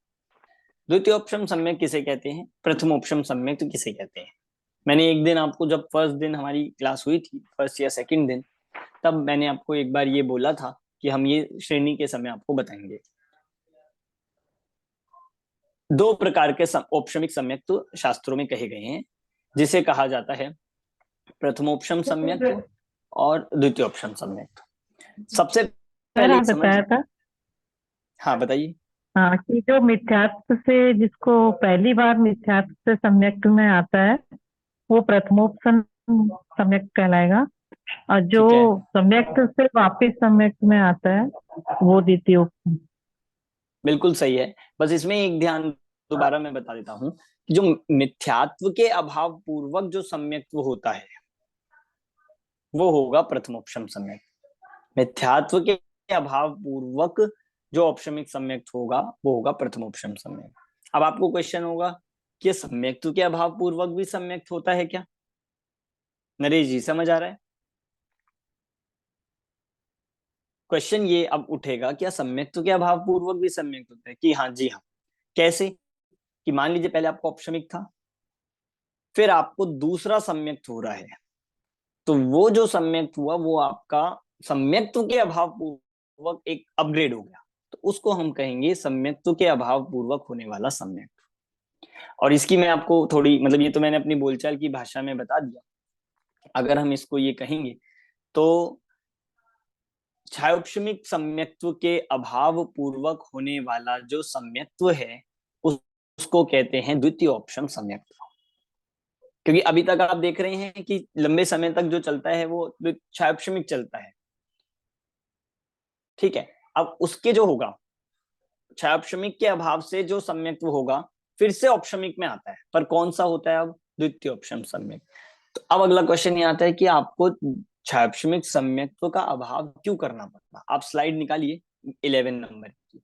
द्वितीयोपशम सम्यक किसे कहते हैं, प्रथमोपशम सम्यक तो किसे कहते हैं। मैंने एक दिन आपको, जब फर्स्ट दिन हमारी क्लास हुई थी, फर्स्ट या सेकंड दिन, तब मैंने आपको एक बार ये बोला था कि हम ये श्रेणी के समय आपको बताएंगे। दो प्रकार के औपशमिक सम्यक्त्व शास्त्रों में कहे गए हैं, जिसे कहा जाता है प्रथमोपशम सम्यक्त्व और द्वितीयोपशम सम्यक्त्व। सबसे सर पहले आप बताया था, हाँ बताइए। हाँ, कि जो मिथ्यात्व से, जिसको पहली बार मिथ्यात्व से सम्यक्त्व में आता है वो प्रथमोपशम सम्यक्त्व कहलाएगा, और जो ठीक है, सम्यक्त्व से वापिस सम्यक्त्व में आता है वो द्वितीयोपशम। बिल्कुल सही है। बस इसमें एक ध्यान दोबारा मैं बता देता हूं कि जो मिथ्यात्व के अभाव पूर्वक जो सम्यक्त्व होता है वो होगा प्रथमोपशम सम्यक्त्व। मिथ्यात्व के अभाव पूर्वक जो औपशमिक सम्यक्त्व होगा वो होगा प्रथमोपशम सम्यक्त्व। अब आपको क्वेश्चन होगा कि सम्यक्त्व के अभाव पूर्वक भी सम्यक्त्व होता है क्या? नरेश जी, समझ आ रहा है? क्वेश्चन ये अब उठेगा, क्या सम्यक्त्व के अभाव पूर्वक भी सम्यक्त्व होता है? कि हाँ जी हाँ। कैसे? कि मान लीजिए पहले आपको औपशमिक था, फिर आपको दूसरा सम्यक्त्व हो रहा है, तो वो जो सम्यक्त्व हुआ वो आपका सम्यक्त्व के अभाव पूर्वक एक अपग्रेड हो गया, तो उसको हम कहेंगे सम्यक्त्व के अभाव पूर्वक होने वाला सम्यक्त्व। और इसकी मैं आपको थोड़ी, मतलब ये तो मैंने अपनी बोलचाल की भाषा में बता दिया, अगर हम इसको ये कहेंगे तो क्षायोपशमिक सम्यक्त्व के अभाव पूर्वक होने वाला जो सम्यक्त्व है उसको कहते हैं द्वितीयोपशम सम्यक्त्व। क्योंकि अभी तक आप देख रहे हैं कि लंबे समय तक जो चलता है वो क्षायोपशमिक चलता है। ठीक है, अब उसके जो होगा क्षायोपशमिक के अभाव से जो सम्यक्त्व होगा फिर से औपशमिक में आता है, पर कौन सा होता है अब? द्वितीयोपशम सम्यक। तो अब अगला क्वेश्चन ये आता है कि आपको क्षायोपशमिक सम्यक्त्व का अभाव क्यों करना पड़ता? आप स्लाइड निकालिए 11 नंबर की।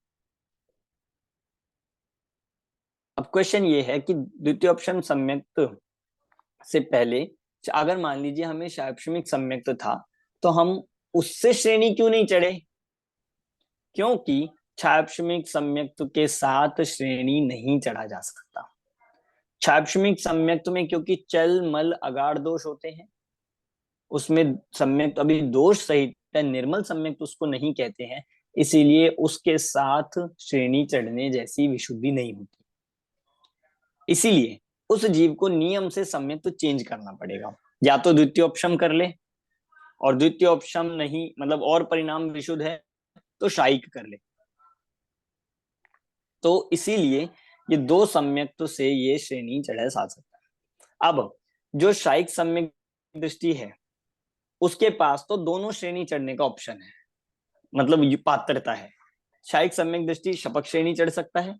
अब क्वेश्चन ये है कि द्वितीयोपशम सम्यक्त्व से पहले अगर मान लीजिए हमें क्षायोपशमिक सम्यक्त्व था, तो हम उससे श्रेणी क्यों नहीं चढ़े? क्योंकि क्षायोपशमिक सम्यक्त्व के साथ श्रेणी नहीं चढ़ा जा सकता। क्षायोपशमिक सम्यक्त्व में क्योंकि चल मल अगाढ़ दोष होते हैं, उसमें सम्यक्त्व अभी दोष सहित है, निर्मल सम्यक्त्व उसको नहीं कहते हैं, इसीलिए उसके साथ श्रेणी चढ़ने जैसी विशुद्धि नहीं होती। इसीलिए उस जीव को नियम से सम्यक्त्व चेंज करना पड़ेगा, या तो द्वितीयोपशम कर ले, और द्वितीयोपशम नहीं मतलब और परिणाम विशुद्ध है तो शायिक कर ले। तो इसीलिए ये दो सम्यक्त्व से ये श्रेणी चढ़ा जा सकता है। अब जो शायिक सम्यक दृष्टि है उसके पास तो दोनों श्रेणी चढ़ने का ऑप्शन है, मतलब ये पात्रता है। शायिक सम्यक दृष्टि शपक श्रेणी चढ़ सकता है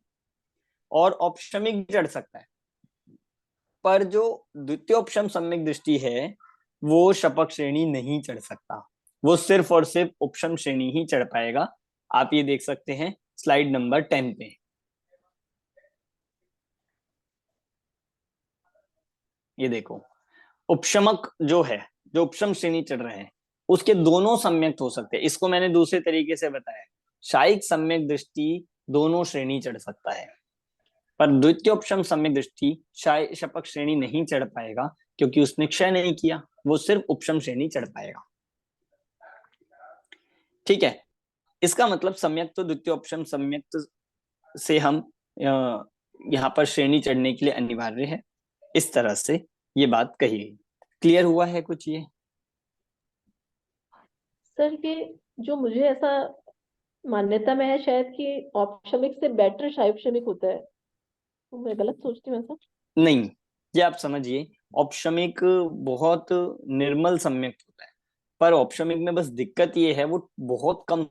और औपशमिक चढ़ सकता है, पर जो द्वितीयोपशम सम्यक दृष्टि है वो शपक श्रेणी नहीं चढ़ सकता, वो सिर्फ और सिर्फ उपशम श्रेणी ही चढ़ पाएगा। आप ये देख सकते हैं स्लाइड नंबर 10 पे। ये देखो, उपशमक जो है, जो उपशम श्रेणी चढ़ रहे हैं, उसके दोनों सम्यक्त हो सकते हैं। इसको मैंने दूसरे तरीके से बताया, शायिक सम्यक दृष्टि दोनों श्रेणी चढ़ सकता है, पर द्वितीयोपशम सम्यक दृष्टि शाय शपक श्रेणी नहीं चढ़ पाएगा, क्योंकि उसने क्षय नहीं किया, वो सिर्फ उपशम श्रेणी चढ़ पाएगा। ठीक है, इसका मतलब सम्यक तो द्वितीयोपशम सम्यक से हम यहाँ पर श्रेणी चढ़ने के लिए अनिवार्य है। इस तरह से ये बात कही गई। क्लियर हुआ है कुछ ये? सर ये जो मुझे ऐसा मान्यता में है शायद कि औपशमिक से बेटर शायोपशमिक होता है, तो मैं गलत सोचती हूँ ऐसा? नहीं, ये आप समझिए, औपशमिक बहुत निर्मल सम्यक होता है, पर औपशमिक में बस दिक्कत ये है वो बहुत कम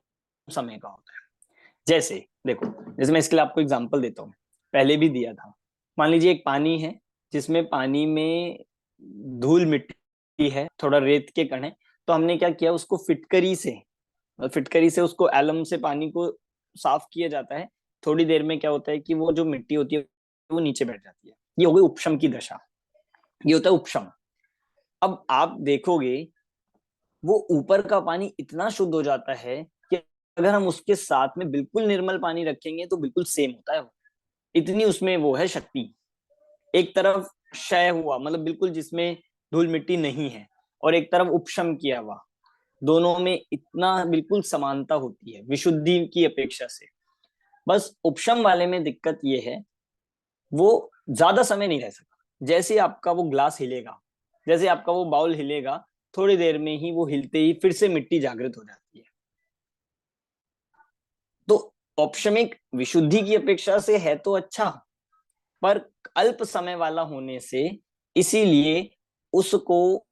समय का होता है। जैसे देखो, जैसे मैं इसके लिए आपको एग्जांपल देता हूँ, पहले भी दिया था। मान लीजिए एक पानी है जिसमें पानी में धूल मिट्टी है, थोड़ा रेत के कण है, तो हमने क्या किया, उसको फिटकरी से उसको एलम से पानी को साफ किया जाता है। थोड़ी देर में क्या होता है कि वो जो मिट्टी होती है वो नीचे बैठ जाती है। ये हो गई उपशम की दशा, ये होता है उपशम। अब आप देखोगे वो ऊपर का पानी इतना शुद्ध हो जाता है कि अगर हम उसके साथ में बिल्कुल निर्मल पानी रखेंगे तो बिल्कुल सेम होता है वो, इतनी उसमें वो है शक्ति। एक तरफ क्षय हुआ, मतलब बिल्कुल जिसमें धूल मिट्टी नहीं है, और एक तरफ उपशम किया हुआ, दोनों में इतना बिल्कुल समानता होती है विशुद्धि की अपेक्षा से। बस उपशम वाले में दिक्कत ये है वो ज्यादा समय नहीं रह सकता। जैसे आपका वो ग्लास हिलेगा, जैसे आपका वो बाउल हिलेगा, थोड़ी देर में ही वो हिलते ही फिर से मिट्टी जागृत हो जाती है। तो औपशमिक विशुद्धि की अपेक्षा से है तो अच्छा, पर अल्प समय वाला होने से इसीलिए उसको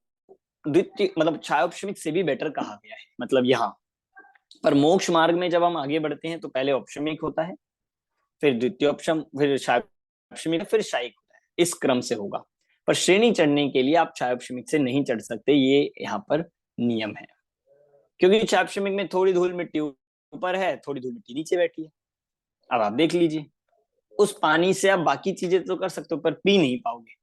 द्वितीय मतलब छायोपशमिक से भी बेटर कहा गया है, मतलब यहाँ पर। मोक्ष मार्ग में जब हम आगे बढ़ते हैं तो पहले औपशमिक होता है, फिर द्वितीयोपशम, फिर छायोपशमिक, फिर शायिक होता है, इस क्रम से होगा। पर श्रेणी चढ़ने के लिए आप छायोपशमिक से नहीं चढ़ सकते, ये यहाँ पर नियम है। क्योंकि छायोपशमिक में थोड़ी धूल मिट्टी ऊपर है, थोड़ी धूल मिट्टी नीचे बैठी है। अब आप देख लीजिए, उस पानी से आप बाकी चीजें तो कर सकते हो पर पी नहीं पाओगे।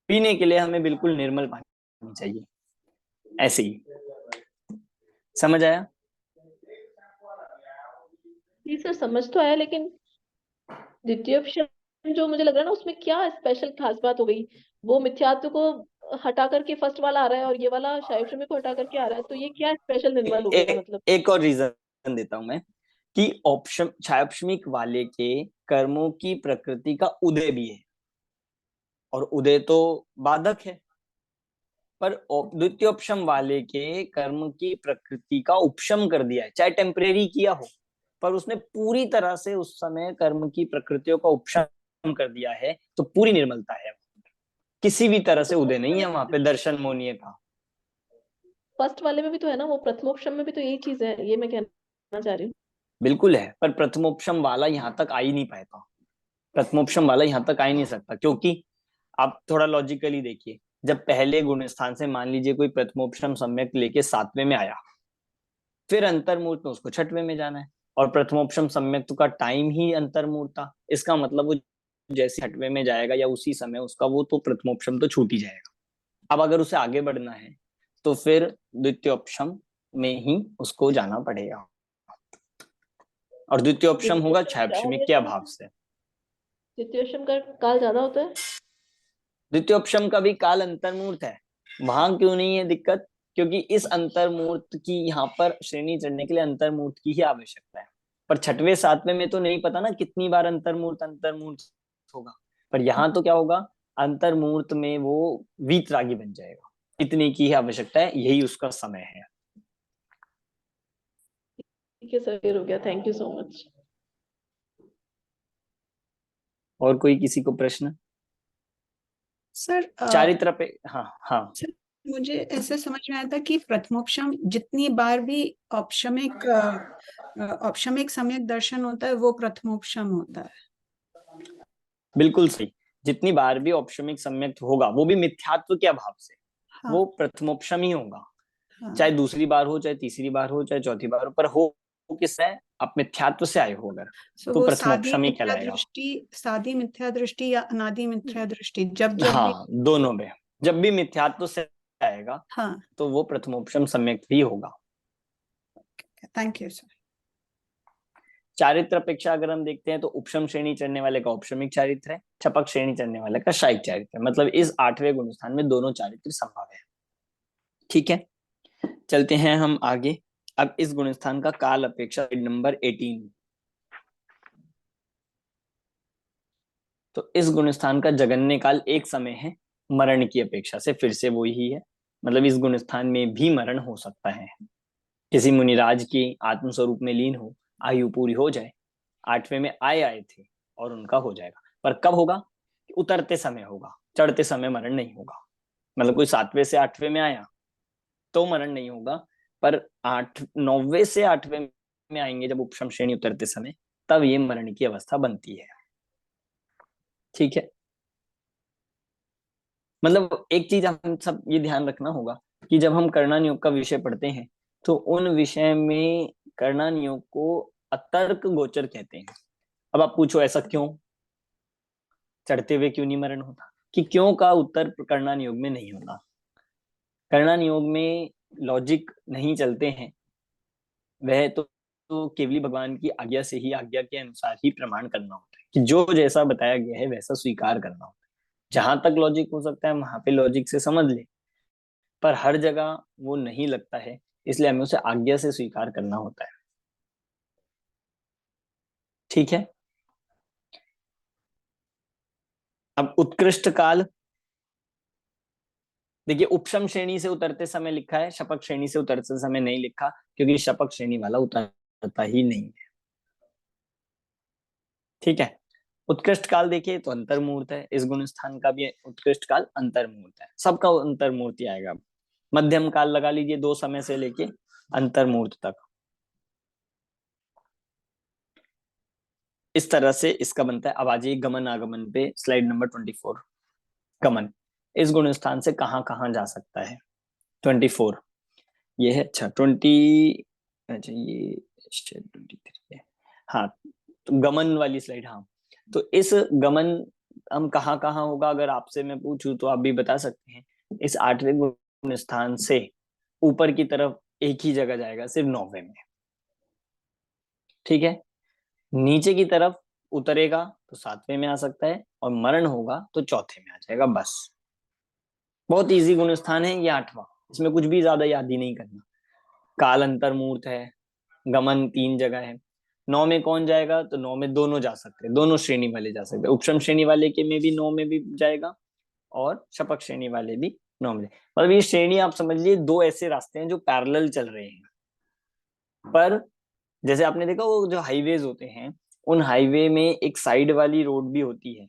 पीने के लिए हमें बिल्कुल निर्मल पानी चाहिए। ऐसे ही समझ आया? जी सर, समझ तो आया, लेकिन द्वितीयोपशम जो मुझे लग रहा है ना, उसमें क्या स्पेशल खास बात हो गई? वो मिथ्यात्व को हटा करके फर्स्ट वाला आ रहा है और ये वाला शायोपशमिक को हटा करके आ रहा है, तो ये क्या स्पेशल निर्मल हो गया मतलब? एक और रीजन देता हूं मैं कि ऑप्शन छायोपशमिक वाले के कर्मों की प्रकृति का उदय भी है, और उदय तो बाधक है, पर द्वितीयोपशम वाले के कर्म की प्रकृति का उपशम कर दिया है, चाहे टेम्परेरी किया हो, पर उसने पूरी तरह से उस समय कर्म की प्रकृतियों का उपशम कर दिया है, तो पूरी निर्मलता है। किसी भी तरह से उदय नहीं है वहां पे दर्शन मोनिय का। फर्स्ट वाले में भी तो है ना, वो प्रथमोपशम में भी तो यही चीज है, ये मैं कहना चाह रही हूँ। बिल्कुल है, पर प्रथमोपशम वाला यहाँ तक आ ही नहीं पाएगा। प्रथमोपशम वाला यहाँ तक आ ही नहीं सकता, क्योंकि आप थोड़ा लॉजिकली देखिए, जब पहले गुण स्थान से मान लीजिए कोई प्रथमोपशम सम्यक लेके 7वें में आया, फिर अंतर्मूर्त में उसको 6वें में जाना है, और प्रथमोपशम सम्यक का टाइम ही अंतर्मूर्त था। इसका मतलब वो जैसे 6वें में जाएगा या उसी समय उसका वो तो प्रथमोपशम तो छूट ही जाएगा। अब अगर उसे आगे बढ़ना है तो फिर द्वितीयोपशम में ही उसको जाना पड़ेगा, और द्वितीयोपशम होगा छायोपशमिक के अभाव से। द्वितीयोपशम का काल ज्यादा होता है? द्वितीयोपशम का भी काल अंतर्मूर्त है। वहां क्यों नहीं है दिक्कत? क्योंकि इस अंतर्मूर्त की यहाँ पर श्रेणी चढ़ने के लिए अंतर्मूर्त की ही आवश्यकता है। पर 6वें 7वें में तो नहीं पता ना कितनी बार अंतर्मूर्त होगा, पर यहाँ तो क्या होगा, अंतर्मूर्त में वो वीतरागी बन जाएगा, इतनी की ही आवश्यकता है, यही उसका समय है। ठीक है सर, हो गया, थैंक यू सो मच। और कोई किसी को प्रश्न? सर चारित्र पे? हाँ हाँ, मुझे ऐसे समझ में आया था कि प्रथमोपशम जितनी बार भी औपशमिक सम्यक दर्शन होता है वो प्रथमोपशम होता है। बिल्कुल सही। जितनी बार भी औपशमिक सम्यक होगा वो भी मिथ्यात्व के अभाव से, हाँ, वो प्रथमोपशम ही होगा। हाँ, चाहे दूसरी बार हो, चाहे तीसरी बार हो, चाहे चौथी बार हो, पर हो किससे? आप मिथ्यात्व से आए हो अगर, तो तो वो प्रथमोपशम ही कहलाएगा। सादी मिथ्या दृष्टि या अनादि मिथ्या दृष्टि, जब भी हाँ, दोनों में जब भी मिथ्यात्व से आएगा हाँ, तो वो प्रथमोपशम सम्यक भी होगा। Thank you sir. चारित्र अपेक्षा अगर हम देखते हैं तो उपशम श्रेणी चढ़ने वाले का औपशमिक चारित्र है, छपक श्रेणी चढ़ने वाले का शायिक चारित्र है। मतलब इस 8वें गुणस्थान में दोनों चारित्र संभव है। ठीक है, चलते हैं हम आगे। अब इस गुणस्थान का काल अपेक्षा नंबर 18। तो इस गुणस्थान का जगन्य काल एक समय है, मरण की अपेक्षा से फिर से वो ही है। मतलब इस गुणस्थान में भी मरण हो सकता है। किसी मुनिराज की आत्मस्वरूप में लीन हो, आयु पूरी हो जाए, 8वें में आए थे और उनका हो जाएगा। पर कब होगा? उतरते समय होगा, चढ़ते समय मरण नहीं होगा। मतलब कोई 7वें से 8वें में आया तो मरण नहीं होगा, पर 9वें से 8वें में आएंगे जब उपशम श्रेणी उतरते समय, तब ये मरण की अवस्था बनती है। ठीक है, मतलब एक चीज हम सब ये ध्यान रखना होगा कि जब हम कर्णा नियोग का विषय पढ़ते हैं तो उन विषय में कर्णा नियोग को अतर्क गोचर कहते हैं। अब आप पूछो ऐसा क्यों, चढ़ते हुए क्यों नहीं मरण होता? कि क्यों का उत्तर कर्णा नियोग में नहीं होता। कर्णा नियोग में लॉजिक नहीं चलते हैं, वह तो केवली भगवान की आज्ञा से ही, आज्ञा के अनुसार ही प्रमाण करना होता है कि जो जैसा बताया गया है वैसा स्वीकार करना होता है। जहां तक लॉजिक हो सकता है वहां पे लॉजिक से समझ ले, पर हर जगह वो नहीं लगता है, इसलिए हमें उसे आज्ञा से स्वीकार करना होता है। ठीक है, अब उत्कृष्ट काल देखिए, उपशम श्रेणी से उतरते समय लिखा है, शपक श्रेणी से उतरते समय नहीं लिखा, क्योंकि शपक श्रेणी वाला उतरता ही नहीं है। ठीक है, उत्कृष्ट काल देखिए तो अंतर्मूर्त है, इस गुण स्थान का भी उत्कृष्ट काल अंतर्मूर्त है, सबका अंतर्मूर्ति आएगा। मध्यम काल लगा लीजिए 2 समय से लेके अंतर्मूर्त तक, इस तरह से इसका बनता है। अब आ जाइए गमन आगमन पे, स्लाइड नंबर 24। गमन इस गुण स्थान से कहां कहां जा सकता है? 24 ये है। अच्छा 20, अच्छा ये 23 है। हाँ, तो गमन वाली स्लाइड। हाँ, तो इस गमन हम कहाँ कहाँ होगा, अगर आपसे मैं पूछूं तो आप भी बता सकते हैं। इस 8वें गुण स्थान से ऊपर की तरफ एक ही जगह जाएगा, सिर्फ 9वें में। ठीक है, नीचे की तरफ उतरेगा तो 7वें में आ सकता है, और मरण होगा तो 4थे में आ जाएगा। बस, बहुत इजी गुण स्थान है ये 8वां, इसमें कुछ भी ज्यादा याद ही नहीं करना। काल अंतर्मूर्त है, गमन 3 जगह है। 9 में कौन जाएगा? तो 9 में दोनों जा सकते हैं, दोनों श्रेणी वाले जा सकते हैं। उपशम श्रेणी वाले के में भी 9 में भी जाएगा, और शपक श्रेणी वाले भी 9 में। मतलब ये श्रेणी आप समझ लीजिए 2 ऐसे रास्ते हैं जो पैरेलल चल रहे हैं। पर जैसे आपने देखा वो जो हाईवेज होते हैं, उन हाईवे में एक साइड वाली रोड भी होती है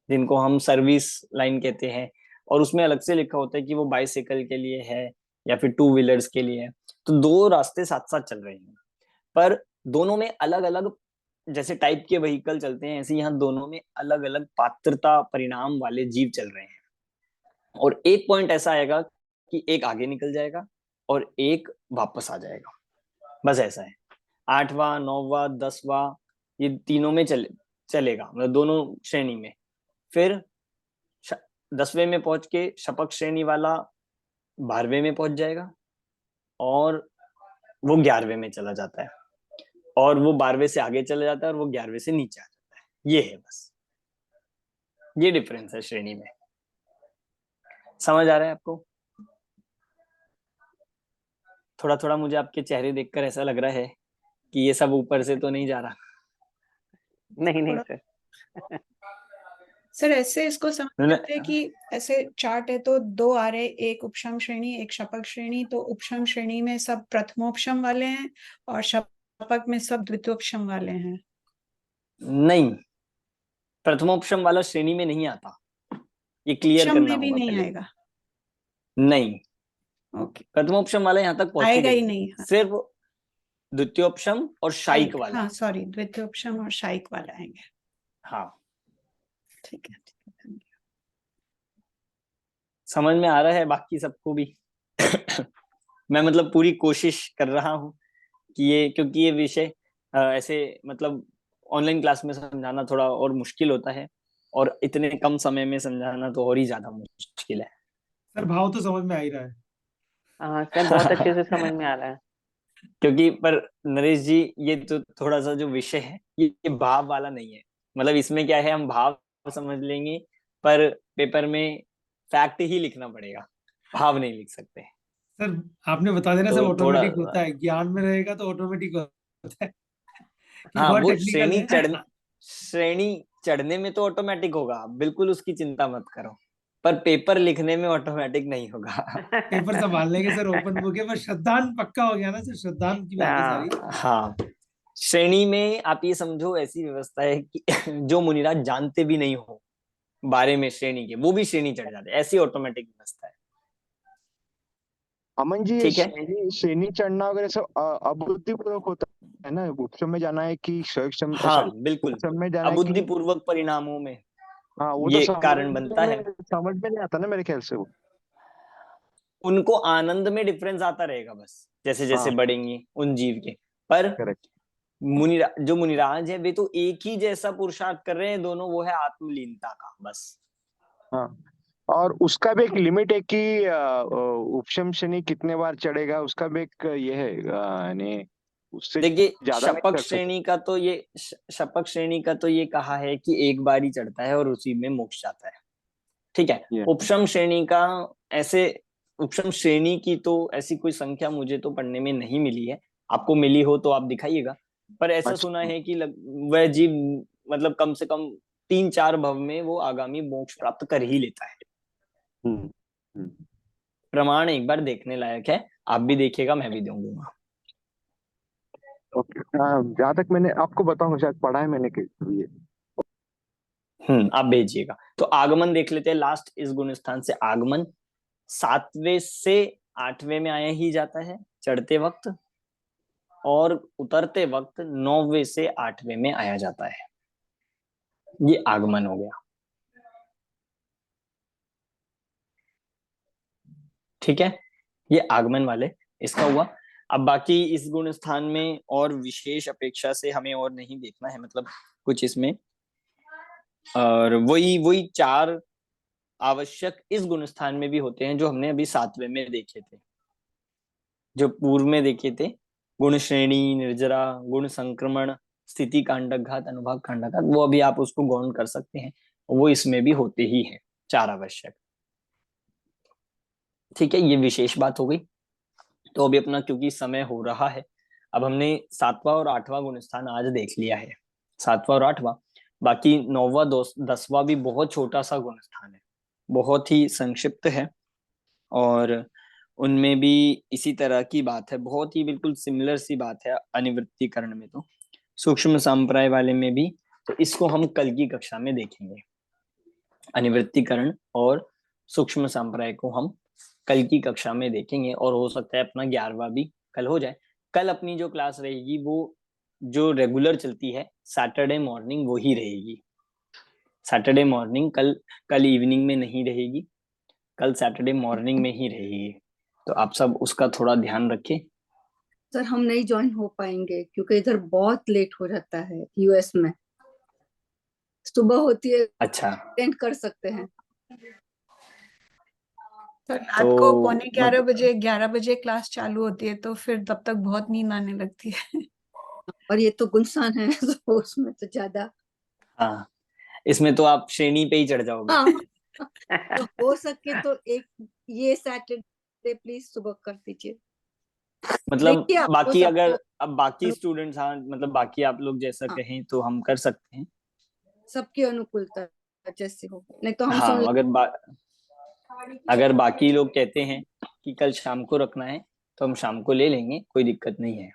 जिनको हम सर्विस लाइन कहते हैं, और उसमें अलग से लिखा होता है कि वो बाइसाइकिल के लिए है या फिर 2 व्हीलर्स के लिए है। तो 2 रास्ते साथ साथ चल रहे हैं, पर दोनों में अलग अलग जैसे टाइप के व्हीकल चलते हैं, ऐसे यहाँ दोनों में अलग अलग पात्रता परिणाम वाले जीव चल रहे हैं। और एक पॉइंट ऐसा आएगा कि एक आगे निकल जाएगा और एक वापस आ जाएगा, बस ऐसा है। 8वां 9वां 10वां ये तीनों में चलेगा, मतलब दोनों श्रेणी में। फिर 10वें में पहुंच के शपक श्रेणी वाला 12वें में पहुंच जाएगा, और वो 11वें में चला जाता है, और वो 12वें से आगे चला जाता है, और वो 11वें से नीचे आ जाता है। ये है बस, ये डिफरेंस है श्रेणी में। समझ आ रहा है आपको? थोड़ा थोड़ा मुझे आपके चेहरे देखकर ऐसा लग रहा है कि ये सब ऊपर से तो नहीं जा रहा। नहीं नहीं थोड़ा सर। सर ऐसे इसको समझ मैंने सकते हैं कि ऐसे चार्ट है तो 2 आ रहे, एक उपशम श्रेणी एक शपक श्रेणी। तो उपशम श्रेणी में सब प्रथमोपशम वाले हैं और शपक में सब द्वितीयोपशम वाले हैं। नहीं, प्रथमोपशम वाला श्रेणी में नहीं आता, ये क्लियर उपशम करना में भी होगा नहीं पहले। आएगा। नहीं, ओके, प्रथमोपशम वाला यहाँ तक पहुंचेगा आएगा ही नहीं। हाँ, सिर्फ द्वितीयोपशम और शायिक वाला। हाँ सॉरी, द्वितीयोपशम और शायिक वाला आएंगे। हाँ, ठीक है, थैंक यू। समझ में आ रहा है बाकी सबको भी? मैं मतलब पूरी कोशिश कर रहा हूँ कि ये, क्योंकि ये विषय ऐसे मतलब ऑनलाइन क्लास में समझाना थोड़ा और मुश्किल होता है, और इतने कम समय में समझाना तो और ही ज्यादा मुश्किल है। सर भाव तो समझ में आ ही रहा है। हाँ सर, बहुत अच्छे से समझ में आ रहा है। क्योंकि पर नरेश जी, ये तो थोड़ा सा जो विषय है ये भाव वाला नहीं है। मतलब इसमें क्या है, हम भाव समझ लेंगे पर पेपर में फैक्ट ही लिखना पड़ेगा, भाव नहीं लिख सकते। सर आपने बता देना, सब तो थोड़ा, ऑटोमेटिक होता है, ज्ञान में रहेगा तो ऑटोमेटिक होता है कि हाँ बहुत वो टेक्निकल है। श्रेणी चढ़ने में तो ऑटोमेटिक होगा, बिल्कुल उसकी चिंता मत करो, पर पेपर लिखने में ऑटोमेटिक नहीं होगा। पेपर संभाल लेंगे सर, ओपन बुक है, पर श्रद्धांत पक्का हो गया ना सर, श्रद्धांत की बात है सारी। हाँ, श्रेणी में आप ये समझो ऐसी व्यवस्था है कि जो मुनिराज जानते भी नहीं हो बारे में श्रेणी के, वो भी श्रेणी चढ़ जाते हैं, ऐसी ऑटोमेटिक व्यवस्था है। अमन जी, ये ठीक है, श्रेणी चढ़ना वगैरह सब अबुद्धिपूर्वक होता है ना? उपशम में जाना है कि सक्षम, हाँ सॉरी, बिल्कुल, उपशम में जाना है कि? अबुद्धिपूर्वक परिणामों में हाँ, वो तो ये कारण बनता है। समझ में नहीं आता ना मेरे ख्याल से वो। उनको आनंद में डिफरेंस आता रहेगा बस, जैसे जैसे हाँ, बढ़ेंगे उन जीव के। पर करेक्ट। जो मुनिराज है वे तो एक ही जैसा पुरुषार्थ कर रहे हैं दोनों, वो है आत्मलीनता का बस। हाँ, और उसका भी एक लिमिट है कि उपशम शनि कितने बार चढ़ेगा, उसका भी एक ये है, यानी उससे देखिए, ज्यादा नहीं चढ़ सकता। शपक श्रेणी का तो ये कहा है कि एक बार ही चढ़ता है और उसी में मोक्ष जाता है। ठीक है। ये उपशम श्रेणी का ऐसे, उपशम श्रेणी की तो ऐसी कोई संख्या मुझे तो पढ़ने में नहीं मिली है, आपको मिली हो तो आप दिखाइएगा। पर ऐसा सुना अच्छा। है कि वह जीव मतलब कम से कम 3-4 भव में वो आगामी मोक्ष प्राप्त कर ही लेता है। हम्म हम्म, प्रमाण एक बार देखने लायक है, आप भी देखिएगा, मैं भी दूंगा। ओके। जहाँ तक मैंने आपको बताऊंगा, शायद पढ़ा है मैंने कि ये। आप भेजिएगा। तो आगमन देख लेते हैं, लास्ट इस गुण स्थान से आगमन 7वें से 8वें में आया ही जाता है चढ़ते वक्त, और उतरते वक्त 9वें से 8वें में आया जाता है। ये आगमन हो गया। ठीक है, ये आगमन वाले इसका हुआ। अब बाकी इस गुण स्थान में और विशेष अपेक्षा से हमें और नहीं देखना है, मतलब कुछ इसमें, और वही वही 4 आवश्यक इस गुण स्थान में भी होते हैं जो हमने अभी 7वें में देखे थे, जो पूर्व में देखे थे। गुण श्रेणी, निर्जरा, गुण संक्रमण, स्थिति कांडघात, अनुभाग कांडघात, वो अभी आप उसको गौण कर सकते हैं, वो इसमें भी होते ही हैं 4 आवश्यक। ठीक है, ये विशेष बात हो गई। तो अभी अपना क्योंकि समय हो रहा है, अब हमने 7वां और 8वां गुण स्थान आज देख लिया है, 7वां और 8वां। बाकी 9वां 10वां भी बहुत छोटा सा गुण स्थान है, बहुत ही संक्षिप्त है, और उनमें भी इसी तरह की बात है, बहुत ही बिल्कुल सिमिलर सी बात है अनिवृत्तिकरण में। तो सूक्ष्म संप्राय वाले में भी, तो इसको हम कल की कक्षा में देखेंगे। अनिवृत्तिकरण और सूक्ष्म संप्राय को हम कल की कक्षा में देखेंगे, और हो सकता है अपना 11वां भी कल हो जाए। कल अपनी जो क्लास रहेगी वो जो रेगुलर चलती है सैटरडे मॉर्निंग वो ही रहेगी। सैटरडे मॉर्निंग कल इवनिंग में नहीं रहेगी, कल सैटरडे मॉर्निंग में ही रहेगी। तो आप सब उसका थोड़ा ध्यान रखें। सर हम नहीं ज्वाइन हो पाएंगे क्योंकि इधर बहुत लेट हो जाता है यूएस में, सुबह होती है। अच्छा, अटेंड कर सकते हैं तो रात तो को 11:15 बजे 11 बजे क्लास चालू होती है, तो फिर तब तक बहुत नींद आने लगती है। और ये तो गुनसान है तो उसमें तो ज्यादा। हाँ, इसमें तो आप श्रेणी पे ही चढ़ जाओगे। हाँ, तो हो सके तो एक ये सैटरडे प्लीज सुबह कर दीजिए। मतलब देखिए आप हो बाकी सकता अगर है, अब बाकी स्टूडेंट्स, हाँ मतलब बाकी आप लोग जैसा हाँ, कहें तो हम कर सकते हैं। सबकी अनुकूलता जैसे हो, नहीं तो हम हाँ, सुन अगर बाकी लोग कहते हैं कि कल शाम को रखना है तो हम शाम को ले लेंगे, कोई दिक्कत नहीं है।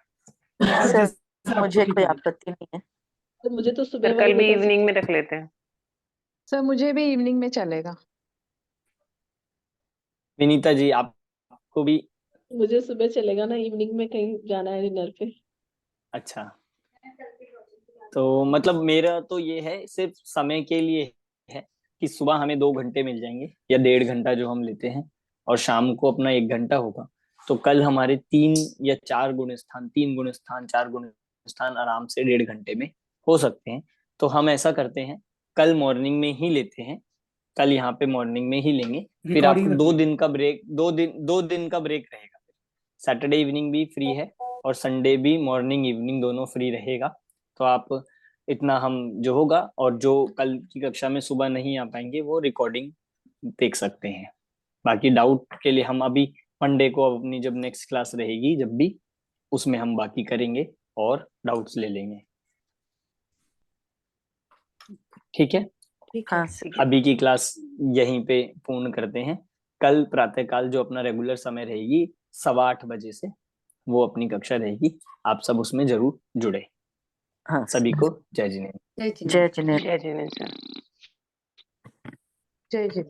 सर सर जैसे आपको मुझे ठीक कोई लगे। आपत्ति नहीं है। तो मुझे तो सुबह सर वाले कल भी पेपर से, इवनिंग में रख लेते हैं। सर मुझे भी इवनिंग में चलेगा। विनीता जी, आपको भी? मुझे सुबह चलेगा ना, इवनिंग में कहीं जाना है डिनर पे। अच्छा, तो मतलब मेरा तो ये है, सिर्फ समय के लिए है कि सुबह हमें 2 घंटे मिल जाएंगे या 1.5 घंटा जो हम लेते हैं, और शाम को अपना 1 घंटा होगा। तो कल हमारे 3 या 4 गुण स्थान, 3 गुण स्थान, 4 गुण स्थान आराम से 1.5 घंटे में हो सकते हैं। तो हम ऐसा करते हैं, कल मॉर्निंग में ही लेते हैं, कल यहाँ पे मॉर्निंग में ही लेंगे। फिर आपको रिकॉर्डिंग 2 रखनी दिन का ब्रेक, 2 दिन का ब्रेक रहेगा। सैटरडे इवनिंग भी फ्री है और संडे भी मॉर्निंग इवनिंग दोनों फ्री रहेगा। तो आप इतना हम जो होगा, और जो कल की कक्षा में सुबह नहीं आ पाएंगे वो रिकॉर्डिंग देख सकते हैं। बाकी डाउट के लिए हम अभी मंडे को अपनी जब नेक्स्ट क्लास रहेगी, जब भी, उसमें हम बाकी करेंगे और डाउट्स ले लेंगे। ठीक है, ठीक है। हाँ ठीक है। अभी की क्लास यहीं पे पूर्ण करते हैं। कल प्रातःकाल जो अपना रेगुलर समय रहेगी 8:15 बजे से, वो अपनी कक्षा रहेगी। आप सब उसमें जरूर जुड़े। हाँ सभी को जय जिनेन्द्र। जय जिनेन्द्र। जय जिनेन्द्र। जय जिनेन्द्र सर। जय जय।